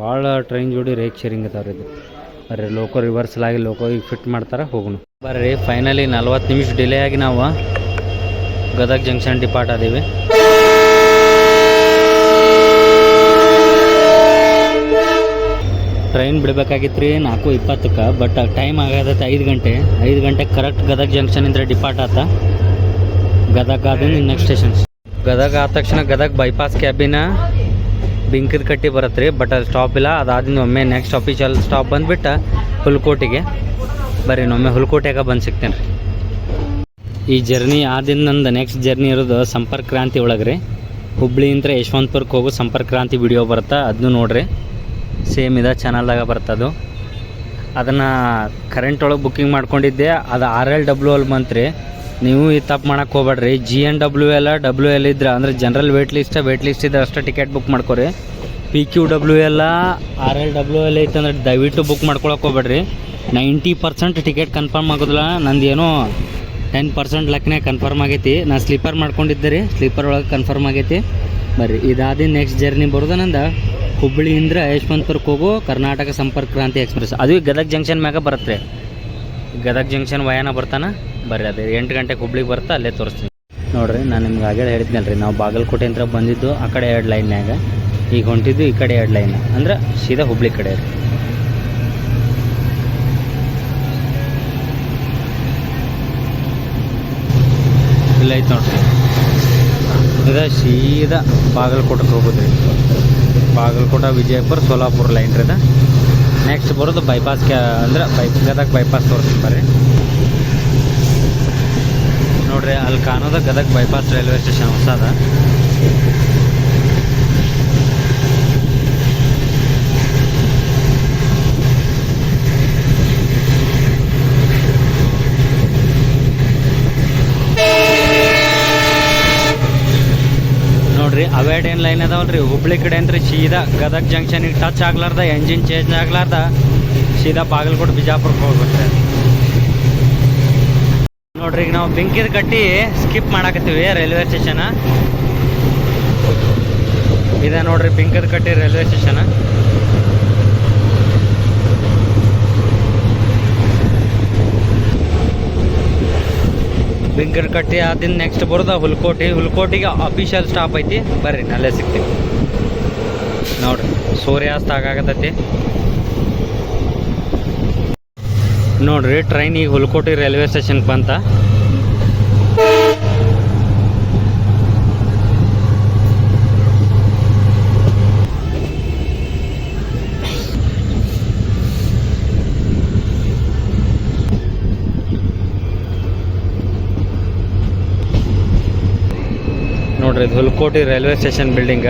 ಭಾಳ ಟ್ರೈನ್ ಜೋಡಿ ರೇಕ್ ಶೇರಿಂಗ್ ಅದಾವ್ರಿ. ಇದು ಬರ್ರಿ ಲೋಕೋ ರಿವರ್ಸಲ್ ಆಗಿ ಲೋಕೋ ಈಗ ಫಿಟ್ ಮಾಡ್ತಾರೆ. ಹೋಗೋಣ ಬರ್ರಿ. ಫೈನಲಿ 40 ನಿಮಿಷ ಡಿಲೇ ಆಗಿ ನಾವು ಗದಗ ಜಂಕ್ಷನ್ ಡಿಪಾರ್ಟ್ ಆದೀವಿ. ಟ್ರೈನ್ ಬಿಡಬೇಕಾಗಿತ್ತು ರೀ 4:20ಕ್ಕೆ. ಬಟ್ ಟೈಮ್ ಆಗದೈತೆ 5 ಗಂಟೆ. 5 ಗಂಟೆಗೆ ಕರೆಕ್ಟ್ ಗದಗ ಜಂಕ್ಷನಿಂದ ಡಿಪಾರ್ಟ್ ಆತ. ಗದಗ ಆದ ನೆಕ್ಸ್ಟ್ ಸ್ಟೇಷನ್ ಗದಗ ಆದ ತಕ್ಷಣ ಗದಗ ಬೈಪಾಸ್ ಕ್ಯಾಬಿನ ಬಿಂಕದ ಕಟ್ಟಿ ಬರುತ್ತೆ ರೀ. ಬಟ್ ಅದು ಸ್ಟಾಪ್ ಇಲ್ಲ. ಅದಾದಿಂದ ಒಮ್ಮೆ ನೆಕ್ಸ್ಟ್ ಅಫಿಷಿಯಲ್ ಸ್ಟಾಪ್ ಬಂದುಬಿಟ್ಟು ಹುಲ್ಕೋಟೆಗೆ. ಬರ್ರಿ ಒಮ್ಮೆ ಹುಲ್ಕೋಟೆಗೆ ಬಂದು ಸಿಗ್ತೇನೆ ರೀ. ಈ ಜರ್ನಿ ಆದಿಂದ ನಂದು ನೆಕ್ಸ್ಟ್ ಜರ್ನಿ ಇರೋದು ಸಂಪರ್ಕ್ ಕ್ರಾಂತಿ ಒಳಗೆ ರೀ. ಹುಬ್ಳಿಯಿಂದ ಯಶವಂತಪುರಕ್ಕೆ ಹೋಗೋ ಸಂಪರ್ಕ ಕ್ರಾಂತಿ ವಿಡಿಯೋ ಬರುತ್ತೆ, ಅದನ್ನು ನೋಡ್ರಿ. ಸೇಮ್ ಇದೆ ಚಾನಲ್ದಾಗ ಬರ್ತದು. ಅದನ್ನು ಕರೆಂಟ್ ಒಳಗೆ ಬುಕ್ಕಿಂಗ್ ಮಾಡ್ಕೊಂಡಿದ್ದೆ, ಅದು RLWL ಬಂತ್ರಿ. ನೀವು ಈ ತಪ್ಪು ಮಾಡೋಕ್ಕೆ ಹೋಗ್ಬೇಡ್ರಿ. GNWL WL ಇದ್ರೆ ಅಂದರೆ ಜನರಲ್ ವೇಟ್ ಲಿಸ್ಟ್ ಇದ್ರೆ ಅಷ್ಟೇ ಟಿಕೆಟ್ ಬುಕ್ ಮಾಡ್ಕೊರಿ. PQWL RLWL ಐತಂದ್ರೆ ದಯವಿಟ್ಟು ಬುಕ್ ಮಾಡ್ಕೊಳಕ್ಕೆ ಹೋಗ್ಬೇಡ್ರಿ. 90% ಟಿಕೆಟ್ ಕನ್ಫರ್ಮ್ ಆಗೋದಿಲ್ಲ. ನಂದು ಏನೋ 10% ಲಕ್ನೇ ಕನ್ಫರ್ಮ್ ಆಗೈತಿ. ನಾನು ಸ್ಲೀಪರ್ ಮಾಡ್ಕೊಂಡಿದ್ದೆ ರೀ, ಸ್ಲೀಪರ್ ಒಳಗೆ ಕನ್ಫರ್ಮ್ ಆಗೈತಿ. ಬರ್ರಿ, ಇದಾದ ನೆಕ್ಸ್ಟ್ ಜರ್ನಿ ಬರೋದು ನಂದು ಹುಬ್ಳಿಯಿಂದ ಯಶವಂತಪುರಕ್ಕೆ ಹೋಗೋ ಕರ್ನಾಟಕ ಸಂಪರ್ಕ ಕ್ರಾಂತಿ ಎಕ್ಸ್ಪ್ರೆಸ್. ಅದು ಗದಗ ಜಂಕ್ಷನ್ ಮ್ಯಾಗ ಬರುತ್ತೆ. ಗದಗ ಜಂಕ್ಷನ್ ವಯಾನ ಬರ್ತಾನೆ. ಬರ್ರಿ, ಅದೇ 8 ಗಂಟೆಗೆ ಹುಬ್ಳಿಗೆ ಬರ್ತಾ ಅಲ್ಲೇ ತೋರಿಸ್ತೀನಿ ನೋಡಿರಿ. ನಾನು ನಿಮ್ಗೆ ಆಗೇ ಹೇಳಿದ್ನಲ್ಲ ರೀ, ನಾವು ಬಾಗಲಕೋಟೆ ಅಂತ ಬಂದಿದ್ದು ಆ ಕಡೆ 2 ಲೈನ್ಯಾಗ, ಈಗ ಹೊಂಟಿದ್ದು ಈ ಕಡೆ 2 ಲೈನ್, ಅಂದ್ರೆ ಸೀದಾ ಹುಬ್ಳಿ ಕಡೆ ರೀ. ಇಲ್ಲ ಐತೆ ನೋಡ್ರಿ, ಇದು ಸೀದಾ ಬಾಗಲಕೋಟೆಗೆ ಹೋಗೋದು ರೀ. ಬಾಗಲಕೋಟೆ ವಿಜಯಪುರ ಸೋಲಾಪುರ ಲೈನ್ ರೀ. ನೆಕ್ಸ್ಟ್ ಬರೋದು ಬೈಪಾಸ್ ಅಂದ್ರೆ ಗದಗ ಬೈಪಾಸ್ ತೋರಿಸ್ತೀನಿ ಬರ್ರಿ. ನೋಡ್ರಿ, ಅಲ್ಲಿ ಕಾಣೋದ ಗದಗ ಬೈಪಾಸ್ ರೈಲ್ವೆ ಸ್ಟೇಷನ್ ಹೊಸದ. ನೋಡ್ರಿ, ಅವೇಡೇನು ಲೈನ್ ಅದಾವಲ್ರಿ ಹುಬ್ಳಿ ಕಡೆ ಅಂದ್ರೆ ಸೀದಾ ಗದಗ ಜಂಕ್ಷನಿಗೆ ಟಚ್ ಆಗ್ಲಾರ್ದ, ಎಂಜಿನ್ ಚೇಂಜ್ ಆಗ್ಲಾರ್ದ ಸೀದಾ ಬಾಗಲಕೋಟೆ ಬಿಜಾಪುರಕ್ಕೆ ಹೋಗ್ಬಿಟ್ರೆ. ನೋಡ್ರಿ, ಈಗ ನಾವು ಬೆಂಕಿದ ಕಟ್ಟಿ ಸ್ಕಿಪ್ ಮಾಡಾಕತ್ತೀವಿ ರೈಲ್ವೆ ಸ್ಟೇಷನ್. ಇದೆ ನೋಡ್ರಿ ಬೆಂಕಿದ ಕಟ್ಟಿ ರೈಲ್ವೆ ಸ್ಟೇಷನ್. ಬೆಂಕಿದ ಕಟ್ಟಿ ಆದಿಂದ ನೆಕ್ಸ್ಟ್ ಬರೋದು ಹುಲ್ಕೋಟಿಗೆ ಅಫಿಷಿಯಲ್ ಸ್ಟಾಪ್ ಐತಿ. ಬರ್ರಿ, ಅಲ್ಲೇ ಸಿಗ್ತೀವಿ ನೋಡ್ರಿ. ಸೂರ್ಯಾಸ್ತ ಆಗಾಕತ್ತೈತಿ ನೋಡ್ರಿ. ಟ್ರೈನ್ ಈಗ ಹುಲ್ಕೋಟಿ ರೈಲ್ವೆ ಸ್ಟೇಷನ್ಗೆ ಬಂತ. ನೋಡ್ರಿ, ಇದು Hulkoti railway station building.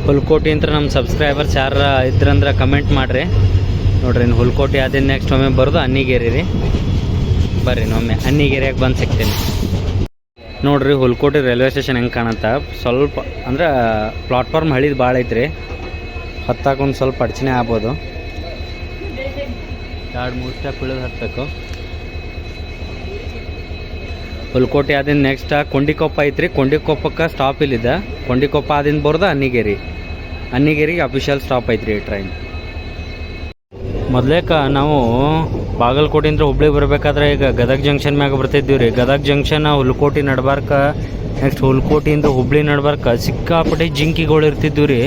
Hulkoti ಅಂತ ನಮ್ಮ ಸಬ್ಸ್ಕ್ರೈಬರ್ಸ್ ಯಾರು ಇದ್ರಂದ್ರೆ ಕಮೆಂಟ್ ಮಾಡಿರಿ. ನೋಡ್ರಿ, ಇನ್ನು ಹುಲ್ಕೋಟಿ ಆದಿನ ನೆಕ್ಸ್ಟ್ ಒಮ್ಮೆ ಬರೋದು ಅನ್ನಿಗೇರಿ ರೀ. ಬರ್ರಿ, ಒಮ್ಮೆ ಅನ್ನಿಗೇರಿಯಾಗೆ ಬಂದು ಸಿಗ್ತೀನಿ ನೋಡ್ರಿ. ಹುಲ್ಕೋಟಿ ರೈಲ್ವೆ ಸ್ಟೇಷನ್ ಹೆಂಗೆ ಕಾಣುತ್ತೆ, ಸ್ವಲ್ಪ ಅಂದ್ರೆ ಪ್ಲಾಟ್ಫಾರ್ಮ್ ಹಳಿದು ಭಾಳ ಐತ್ರಿ. ಹತ್ತಾಕೊಂದು ಸ್ವಲ್ಪ ಅಡಚಣೆ ಆಗ್ಬೋದು. 2-3 ಸ್ಟೆಪ್ ಇಳಿದು ಹತ್ತಬೇಕು. ಹುಲ್ಕೋಟಿ ಆದಿಂದ ನೆಕ್ಸ್ಟ್ ಕೊಂಡಿಕೊಪ್ಪ ಐತ್ರಿ. ಕೊಂಡಿಕೊಪ್ಪಕ್ಕೆ ಸ್ಟಾಪ್ ಇಲ್ಲಿದೆ. ಕೊಂಡಿಕೊಪ್ಪ ಆದಿಂದ ಬರೋದು ಅನ್ನಿಗೇರಿಗೆ ಅಫಿಷಿಯಲ್ ಸ್ಟಾಪ್ ಐತ್ರಿ ಈ ಟ್ರೈನ್. ಮೊದಲೇಕ ನಾವು ಬಾಗಲಕೋಟೆಯಿಂದ ಹುಬ್ಳಿ ಬರಬೇಕಾದ್ರೆ ಈಗ ಗದಗ ಜಂಕ್ಷನ್ ಮ್ಯಾಗ ಬರ್ತಿದ್ದೀವಿ ರೀ. ಗದಗ ಜಂಕ್ಷನ್ ಹುಲ್ಕೋಟಿ ನಡ್ಬಾರ್ಕ, ನೆಕ್ಸ್ಟ್ ಹುಲ್ಕೋಟಿಯಿಂದ ಹುಬ್ಳಿ ನಡ್ಬಾರ್ಕ ಸಿಕ್ಕಾಪಟ್ಟೆ ಜಿಂಕಿಗಳು ಇರ್ತಿದ್ವು ರೀ.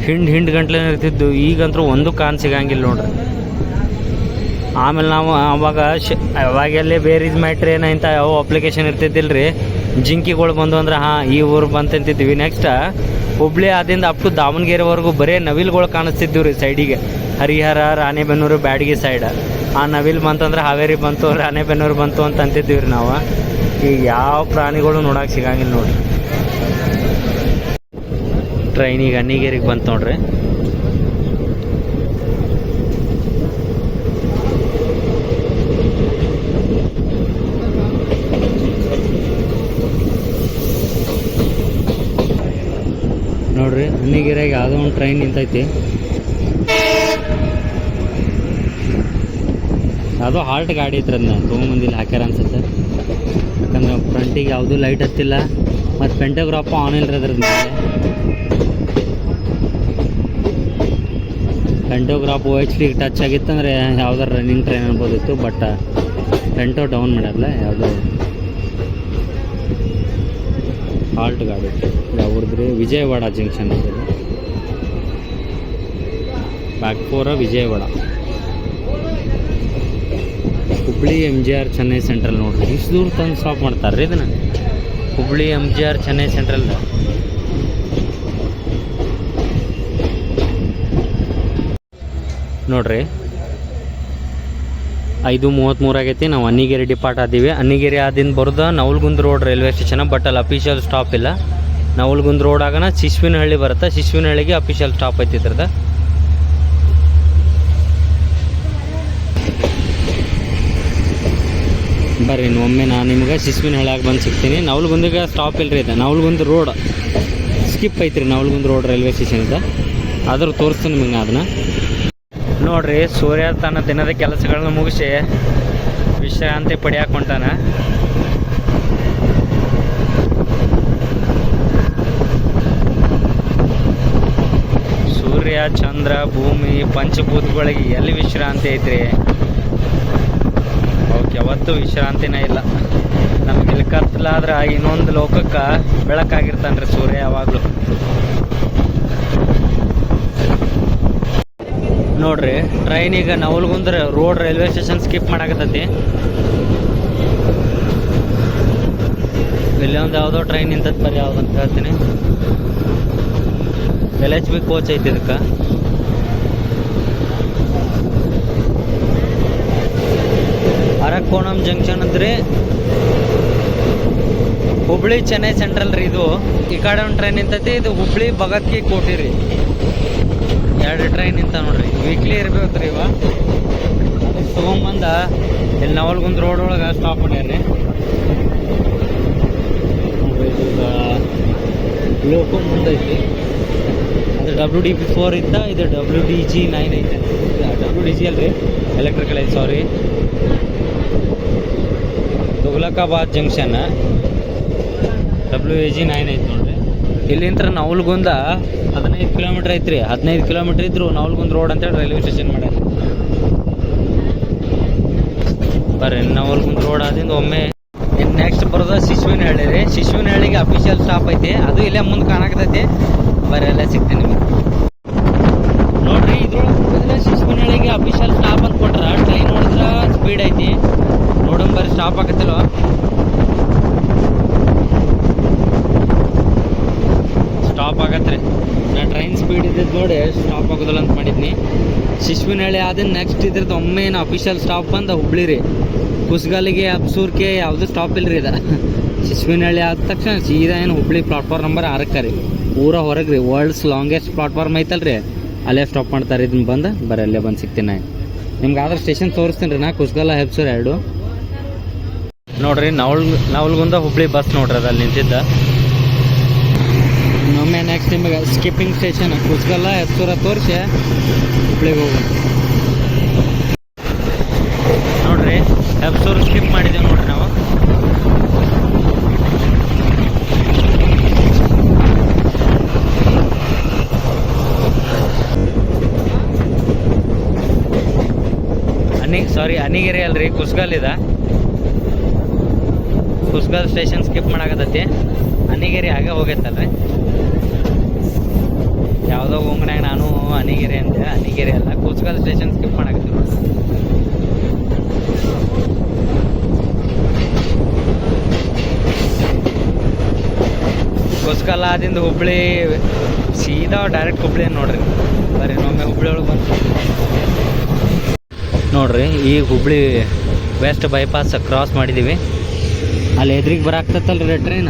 ಹಿಂಡ್ ಗಂಟ್ಲೆ ಇರ್ತಿದ್ವು. ಈಗಂತೂ ಒಂದು ಕಾನ್ ಸಿಗಂಗಿಲ್ಲ ನೋಡ್ರಿ. ಆಮೇಲೆ ನಾವು ಅವಾಗೆಲ್ಲೇ ಬೇರೆ ಇದು ಮ್ಯಾಟ್ರಿ ಏನಂತ ಯಾವ ಅಪ್ಲಿಕೇಶನ್ ಇರ್ತಿದ್ದಿಲ್ಲ ರೀ. ಜಿಂಕಿಗಳು ಬಂದು ಅಂದ್ರೆ ಈ ಊರು ಬಂತಂತಿದ್ವಿ. ನೆಕ್ಸ್ಟ್ ಹುಬ್ಳಿ ಆದಿಂದ ಅಪ್ ಟು ದಾವಣಗೆರೆವರೆಗೂ ಬರೀ ನವಿಲ್ಗಳು ಕಾಣಿಸ್ತಿದ್ವಿ ರೀ ಸೈಡಿಗೆ. ಹರಿಹರ, ರಾಣೆಬೆನ್ನೂರು, ಬ್ಯಾಡಗಿ ಸೈಡ್. ಆ ನವಿಲ್ ಬಂತಂದ್ರೆ ಹಾವೇರಿ ಬಂತು, ರಾಣೆಬೆನ್ನೂರು ಬಂತು ಅಂತ ಅಂತಿದ್ವಿ ರೀ ನಾವು. ಈಗ ಯಾವ ಪ್ರಾಣಿಗಳು ನೋಡೋಕೆ ಸಿಗಂಗಿಲ್ಲ ನೋಡ್ರಿ. ಟ್ರೈನಿಗೆ ಅನ್ನಿಗೇರಿಗೆ ಬಂತು ನೋಡ್ರಿ. ನೋಡ್ರಿ, ಅನ್ನಿಗೇರಿಯಾಗ ಯಾವುದೋ ಒಂದು ಟ್ರೈನ್ ನಿಂತೈತಿ. ಯಾವುದೋ ಹಾಲ್ಟ್ ಗಾಡಿ ಐತ್ರಿ. ಅದನ್ನ ತೊಗೊಂಬಂದಿಲ್ಲ, ಹಾಕ್ಯಾರ ಅನ್ಸುತ್ತೆ. ಯಾಕಂದ್ರೆ ಫ್ರಂಟಿಗೆ ಯಾವುದೂ ಲೈಟ್ ಹತ್ತಿಲ್ಲ, ಮತ್ತು ಪೆಂಟೋಗ್ರಾಫು ಆನ್ ಇಲ್ರಿ ಅದ್ರದ್ದು ಮೇಲೆ. ಪೆಂಟೋಗ್ರಾಫು HD ಟಚ್ ಆಗಿತ್ತಂದ್ರೆ ಯಾವ್ದಾರು ರನ್ನಿಂಗ್ ಟ್ರೈನ್ ಅನ್ಬೋದಿತ್ತು. ಬಟ್ ಪೆಂಟೋ ಡೌನ್ ಮಾಡ್ಯಾರಲ್ಲ, ಯಾವುದೋ ಹಾಲ್ಟ್ ಗಾಡಿ ಯಾವ್ದ್ರಿ. ವಿಜಯವಾಡ ಜಂಕ್ಷನ್ ಇದೆ. ಬ್ಯಾಕ್ಪೋರ ವಿಜಯವಾಡ. ಹುಬ್ಳಿ MGR ಚೆನ್ನೈ ಸೆಂಟ್ರಲ್ ನೋಡ್ರಿ. ಇಷ್ಟು ದೂರ ತಂದು ಸ್ಟಾಪ್ ಮಾಡ್ತಾರೆ ರೀ ಇದನ್ನು. ಹುಬ್ಳಿ MGR ಚೆನ್ನೈ ಸೆಂಟ್ರಲ್ ನೋಡ್ರಿ. 5:33 ಆಗೈತಿ. ನಾವು ಅನ್ನಿಗೇರಿ ಡಿಪಾರ್ಟ್ ಆದೀವಿ. ಅನ್ನಿಗೇರಿ ಆದಿಂದ ಬರೋದು Navalgund road railway station, but ಅಲ್ಲಿ ಅಫಿಷಿಯಲ್ ಸ್ಟಾಪ್ ಇಲ್ಲ. ನವಲ್ಗುಂದ್ ರೋಡ್ ಆಗನ ಶಿಶ್ವಿನಹಳ್ಳಿ ಬರುತ್ತೆ. ಶಿಶ್ವಿನಹಳ್ಳಿಗೆ ಅಫಿಷಿಯಲ್ ಸ್ಟಾಪ್ ಐತಿ ಇದ್ರದ್ದು. ಬರ್ರಿ ಒಮ್ಮೆ ನಾನು ನಿಮ್ಗೆ ಶಿಶ್ವಿನಹಳ್ಳಿಯಾಗ ಬಂದು ಸಿಗ್ತೀನಿ. ನವಲ್ಗುಂದಿಗೆ ಸ್ಟಾಪ್ ಇಲ್ಲರಿ ಇದೆ. ನವಲ್ಗುಂದ್ ರೋಡ್ ಸ್ಕಿಪ್ ಐತ್ರಿ. ನವಲ್ಗುಂದ್ ರೋಡ್ ರೈಲ್ವೆ ಸ್ಟೇಷನ್ ಇದೆ. ಆದರೂ ತೋರಿಸ್ತೀನಿ ನಿಮಗೆ ಅದನ್ನ. ನೋಡ್ರಿ, ಸೂರ್ಯ ತನ್ನ ದಿನದ ಕೆಲಸಗಳನ್ನ ಮುಗಿಸಿ ವಿಶ್ರಾಂತಿ ಪಡಿಯಾಕ ಹೊಂಟಾನ. ಸೂರ್ಯ, ಚಂದ್ರ, ಭೂಮಿ ಪಂಚಭೂತಗಳಿಗೆ ಎಲ್ಲಿ ವಿಶ್ರಾಂತಿ ಐತ್ರಿ? ಅವಕ್ಕೆ ಯಾವತ್ತೂ ವಿಶ್ರಾಂತಿನೇ ಇಲ್ಲ. ನಮ್ಗೆ ಇಲ್ಲಿ ಕತ್ತಲಾದ್ರೆ ಇನ್ನೊಂದು ಲೋಕಕ್ಕೆ ಬೆಳಕಾಗಿರ್ತಾನ್ರಿ ಸೂರ್ಯ ಯಾವಾಗಲೂ. ನೋಡ್ರಿ, ಟ್ರೈನ್ ಈಗ Navalgund road railway station skip ಮಾಡಾಕತ್ತೈತಿ. ಇಲ್ಲಿ ಒಂದು ಯಾವುದೋ ಟ್ರೈನ್ ನಿಂತದ್ದು, ಬರೀ ಯಾವ್ದಂತ ಹೇಳ್ತೀನಿ. LHB ಕೋಚ್ ಐತಿ ಇದಕ್ಕೆ. ಅರಕೋಣಂ ಜಂಕ್ಷನ್ ಅಂದ್ರೆ ಹುಬ್ಳಿ ಚೆನ್ನೈ ಸೆಂಟ್ರಲ್ ರೀ ಇದು. ಈ ಕಡೆ ಒಂದು ಟ್ರೈನ್ ನಿಂತೈತಿ, ಇದು ಹುಬ್ಳಿ ಭಗತ್ ಕಿ ಕೋಟಿ ರೀ. 2 ಟ್ರೈನ್ ನಿಂತ ನೋಡ್ರಿ. ವೀಕ್ಲಿ ಇರ್ಬೇಕು ರೀ ಇವ. ಅದಕ್ಕೆ ತೊಗೊಂಬಂದ ಇಲ್ಲಿ ನವಲ್ಗುಂದ್ ರೋಡ್ ಒಳಗೆ ಸ್ಟಾಪ್ ಮಾಡ್ಯಾರ್ರಿ. ಲೋಕೋ ಮುಂದೈತಿ. ಅದು WDP4 ಇತ್ತ, ಇದು WDG9 ಐತೆ. WDG ಅಲ್ರಿ, ಎಲೆಕ್ಟ್ರಿಕಲ್ ಐತಿ, ಸಾರಿ. ತುಘಲಕಾಬಾದ್ ಜಂಕ್ಷನ್ WAG9 ಐತಿ ನೋಡ್ರಿ. ಇಲ್ಲಿಂದ ನವಲ್ಗುಂದ 15 ಕಿಲೋಮೀಟ್ರ್ ಐತ್ರಿ. 15 ಕಿಲೋಮೀಟ್ರ್ ಇದ್ರು ನವಲ್ಗುಂದ್ ರೋಡ್ ಅಂತೇಳಿ ರೈಲ್ವೆ ಸ್ಟೇಷನ್ ಮಾಡ್ಯಾರ. ಬರ್ರಿ, ನವಲ್ಗುಂದ್ ರೋಡ್ ಆದಿಂದ ಒಮ್ಮೆ ಇನ್ನು ನೆಕ್ಸ್ಟ್ ಬರೋದು ಶಿಶ್ವಿನಹಳ್ಳಿ ರೀ. ಶಿಶ್ವಿನಹಳ್ಳಿಗೆ ಅಫಿಷಿಯಲ್ ಸ್ಟಾಪ್ ಐತಿ, ಅದು ಇಲ್ಲೇ ಮುಂದೆ ಕಾಣಕತೈತಿ. ಬರ್ರಿ, ಅಲ್ಲೇ ಸಿಗ್ತೀನಿ ನಿಮಗೆ. ನೋಡ್ರಿ, ಇದ್ರೊಳಗೆ ಶಿಶ್ವಿನಹಳ್ಳಿಗೆ ಅಫಿಷಿಯಲ್ ಸ್ಟಾಪ್ ಅಂತ ಕೊಟ್ರ. ಟ್ರೈನ್ ನೋಡಿದ್ರ ಸ್ಪೀಡ್ ಐತಿ. ನೋಡಮ್ ಬರ್ರಿ, ಸ್ಟಾಪ್ ಆಗತ್ತಿಲ್ವ? ಸ್ಟಾಪ್ ಆಗತ್ತೆ ರೀ. ನಾ ಟ್ರೈನ್ ಸ್ಪೀಡ್ ಇದ್ದಿದ್ದು ನೋಡಿ ಸ್ಟಾಪ್ ಆಗೋದಿಲ್ಲ ಅಂತ ಮಾಡಿದ್ನಿ. ಶಿಶ್ವಿನಹಳ್ಳಿ ಆದ ನೆಕ್ಸ್ಟ್ ಇದ್ರದ್ದು ಒಮ್ಮೆ ಏನು ಅಫಿಷಿಯಲ್ ಸ್ಟಾಪ್ ಬಂದ ಹುಬ್ಳಿ ರೀ. ಕುಸ್ಗಾಲಿಗೆ, ಅಬ್ಸೂರ್ಗೆ ಯಾವುದು ಸ್ಟಾಪ್ ಇಲ್ಲ ರೀ ಇದು. ಶಿಶ್ವಿನಹಳ್ಳಿ ಆದ ತಕ್ಷಣ ಸೀದಾ ಏನು ಹುಬ್ಳಿ ಪ್ಲಾಟ್ಫಾರ್ಮ್ ನಂಬರ್ 6 ರೀ. ಪೂರ ಹೊರಗೆ ರೀ. ವರ್ಲ್ಡ್ಸ್ ಲಾಂಗೆಸ್ಟ್ ಪ್ಲಾಟ್ಫಾರ್ಮ್ ಐತಲ್ರಿ, ಅಲ್ಲೇ ಸ್ಟಾಪ್ ಮಾಡ್ತಾರೆ. ಇದನ್ನ ಬಂದು ಬರ್ರಿ, ಅಲ್ಲೇ ಬಂದು ಸಿಗ್ತೀನಿ. ನಿಮ್ಗೆ ಆದ್ರೆ ಸ್ಟೇಷನ್ ತೋರಿಸ್ತೀನಿ ರೀ. ನಾ ಕುಸ್ಗಾಲ, ಹೆಬ್ಸೂರ್ 2 ನೋಡ್ರಿ. ನವಲ್ಗುಂದ ಹುಬ್ಳಿ ಬಸ್ ನೋಡ್ರಿ, ಅದು ಅಲ್ಲಿ ನಿಂತಿದ್ದ. ಒಮ್ಮೆ ನೆಕ್ಸ್ಟ್ ನಿಮಗೆ ಸ್ಕಿಪ್ಪಿಂಗ್ ಸ್ಟೇಷನ್ ಕುಸ್ಗಲ್ಲ, ಹೆಬ್ಸೂರ ತೋರಿಸಿ ಹುಬ್ಳಿಗೆ ಹೋಗೋಣ. ನೋಡ್ರಿ, ಹೆಬ್ಸೂರು ಸ್ಕಿಪ್ ಮಾಡಿದ್ದೀವಿ ನೋಡ್ರಿ ನಾವು. ಅನ್ನಿಗೇರಿ ಅಲ್ರಿ, ಕುಸ್ಗಲ್ ಇದೆ. ಕುಸ್ಗಲ್ ಸ್ಟೇಷನ್ ಸ್ಕಿಪ್ ಮಾಡಾಕತ್ತೈತಿ. ಅನ್ನಿಗೇರಿ ಹಾಗೆ ಹೋಗೈತಲ್ರಿ. ಯಾವುದೋ ಹೋಗ್ನಾಗ ನಾನು ಅನ್ನಿಗೇರಿ ಅಂದೆ, ಅನ್ನಿಗೇರಿ ಅಲ್ಲ, ಕುಸ್ಗಲ್ ಸ್ಟೇಷನ್ ಸ್ಕಿಪ್ ಮಾಡಾಕತ್ತೀವಿ ನೋಡಿ. ಕುಸ್ಗಲ್ ಆದಿಂದ ಹುಬ್ಳಿ ಸೀದಾ ಡೈರೆಕ್ಟ್ ಹುಬ್ಳಿ ನೋಡ್ರಿ. ಬರ್ರಿ, ಒಮ್ಮೆ ಹುಬ್ಳಿ ಒಳಗೆ ಬಂದು ನೋಡ್ರಿ. ಈಗ ಹುಬ್ಳಿ ವೆಸ್ಟ್ ಬೈಪಾಸ್ ಕ್ರಾಸ್ ಮಾಡಿದ್ದೀವಿ. ಅಲ್ಲಿ ಎದುರಿಗೆ ಬರಾಕ್ತತ್ತಲ್ರಿ ಟ್ರೈನ್,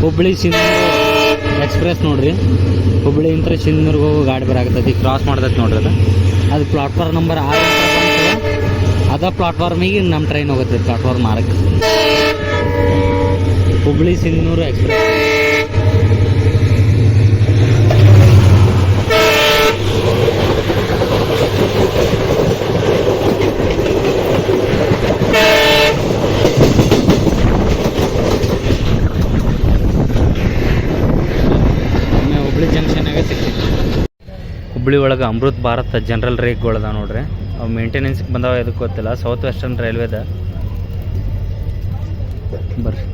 ಹುಬ್ಳಿ ಸಿಂಧನೂರು ಎಕ್ಸ್ಪ್ರೆಸ್ ನೋಡ್ರಿ. ಹುಬ್ಳಿ ಇಂತ್ರ ಸಿಂಧನೂರ್ಗೆ ಹೋಗೋ ಗಾಡಿ ಬರಾಕತ್ತೈತಿ, ಕ್ರಾಸ್ ಮಾಡ್ತೈತಿ ನೋಡ್ರಿ. ಅದು ಪ್ಲಾಟ್ಫಾರ್ಮ್ ನಂಬರ್ 6 ಅದ ಪ್ಲಾಟ್ಫಾರ್ಮಿಗೆ ನಮ್ಮ ಟ್ರೈನ್ ಹೋಗುತ್ತೆ. Platform 6 Hubli Sindhanur express. ಹುಬ್ಳಿ ಒಳಗೆ ಅಮೃತ್ ಭಾರತ್ ಜನರಲ್ ರೇಕ್ಗಳದ ನೋಡ್ರಿ. ಅವು ಮೇಂಟೆನೆನ್ಸ್ಗೆ ಬಂದಾವ, ಎದಕ್ಕೆ ಗೊತ್ತಿಲ್ಲ. ಸೌತ್ ವೆಸ್ಟರ್ನ್ ರೈಲ್ವೇದ. ಬರ್ರಿ,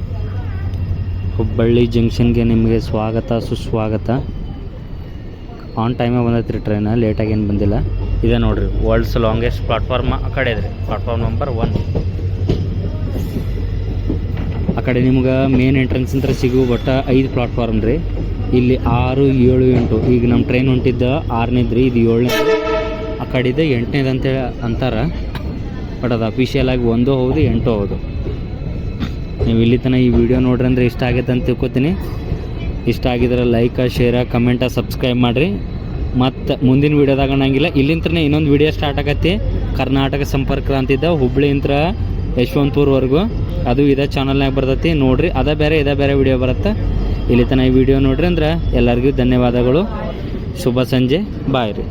ಹುಬ್ಬಳ್ಳಿ ಜಂಕ್ಷನ್ಗೆ ನಿಮಗೆ ಸ್ವಾಗತ ಸುಸ್ವಾಗತ. ಆನ್ ಟೈಮೇ ಬಂದೈತೆ ರೀ ಟ್ರೈನ್, ಲೇಟಾಗಿ ಏನು ಬಂದಿಲ್ಲ. ಇದೆ ನೋಡ್ರಿ, ವರ್ಲ್ಡ್ಸ್ ಲಾಂಗೆಸ್ಟ್ ಪ್ಲಾಟ್ಫಾರ್ಮ್ ಆ ಕಡೆ ಇದೆ ರೀ. ಪ್ಲಾಟ್ಫಾರ್ಮ್ ನಂಬರ್ 1 ಆ ಕಡೆ ನಿಮ್ಗೆ ಮೇನ್ ಎಂಟ್ರೆನ್ಸ್ ಅಂತ ಸಿಗುವ ಒಟ್ಟು 5 ಪ್ಲಾಟ್ಫಾರ್ಮ್ ರೀ. ಇಲ್ಲಿ 6, 7, 8. ಈಗ ನಮ್ಮ ಟ್ರೈನ್ ಹೊಂಟಿದ್ದ 6ನೇದ್ರಿ, ಇದು 7ನೇದು. ಆ ಕಡೆದು 8ನೇದು ಅಂತೇಳಿ ಅಂತಾರೆ. ಬಟ್ ಅದು ಅಫಿಷಿಯಲ್ ಆಗಿ 1 ಹೌದು 8 ಹೌದು. ನೀವು ಇಲ್ಲಿ ತನಕ ಈ ವಿಡಿಯೋ ನೋಡ್ರಿ ಅಂದ್ರೆ ಇಷ್ಟ ಆಗೈತೆ ಅಂತ ತಿಳ್ಕೊತೀನಿ. ಇಷ್ಟ ಆಗಿದ್ರೆ ಲೈಕ್ ಶೇರ ಕಮೆಂಟ ಸಬ್ಸ್ಕ್ರೈಬ್ ಮಾಡಿರಿ. ಮತ್ತು ಮುಂದಿನ ವೀಡಿಯೋದಾಗ ಅನ್ನಂಗಿಲ್ಲ, ಇಲ್ಲಿಂತ್ರನೇ ಇನ್ನೊಂದು ವೀಡಿಯೋ ಸ್ಟಾರ್ಟ್ ಆಗತ್ತೆ. ಕರ್ನಾಟಕ ಸಂಪರ್ಕ ಕ್ರಾಂತಿದ್ದ ಹುಬ್ಳಿಂತ್ರ ಯಶವಂತಪುರವರೆಗೂ, ಅದು ಇದೇ ಚಾನಲ್ನಾಗ ಬರ್ತೈತಿ ನೋಡಿರಿ. ಅದೇ ಬೇರೆ ವೀಡಿಯೋ ಬರುತ್ತೆ. ಇಲ್ಲಿ ತನಕ ಈ ವಿಡಿಯೋ ನೋಡ್ರಿ ಅಂದ್ರೆ ಎಲ್ಲರಿಗೂ ಧನ್ಯವಾದಗಳು. ಶುಭ ಸಂಜೆ, ಬಾಯ್ ರೀ.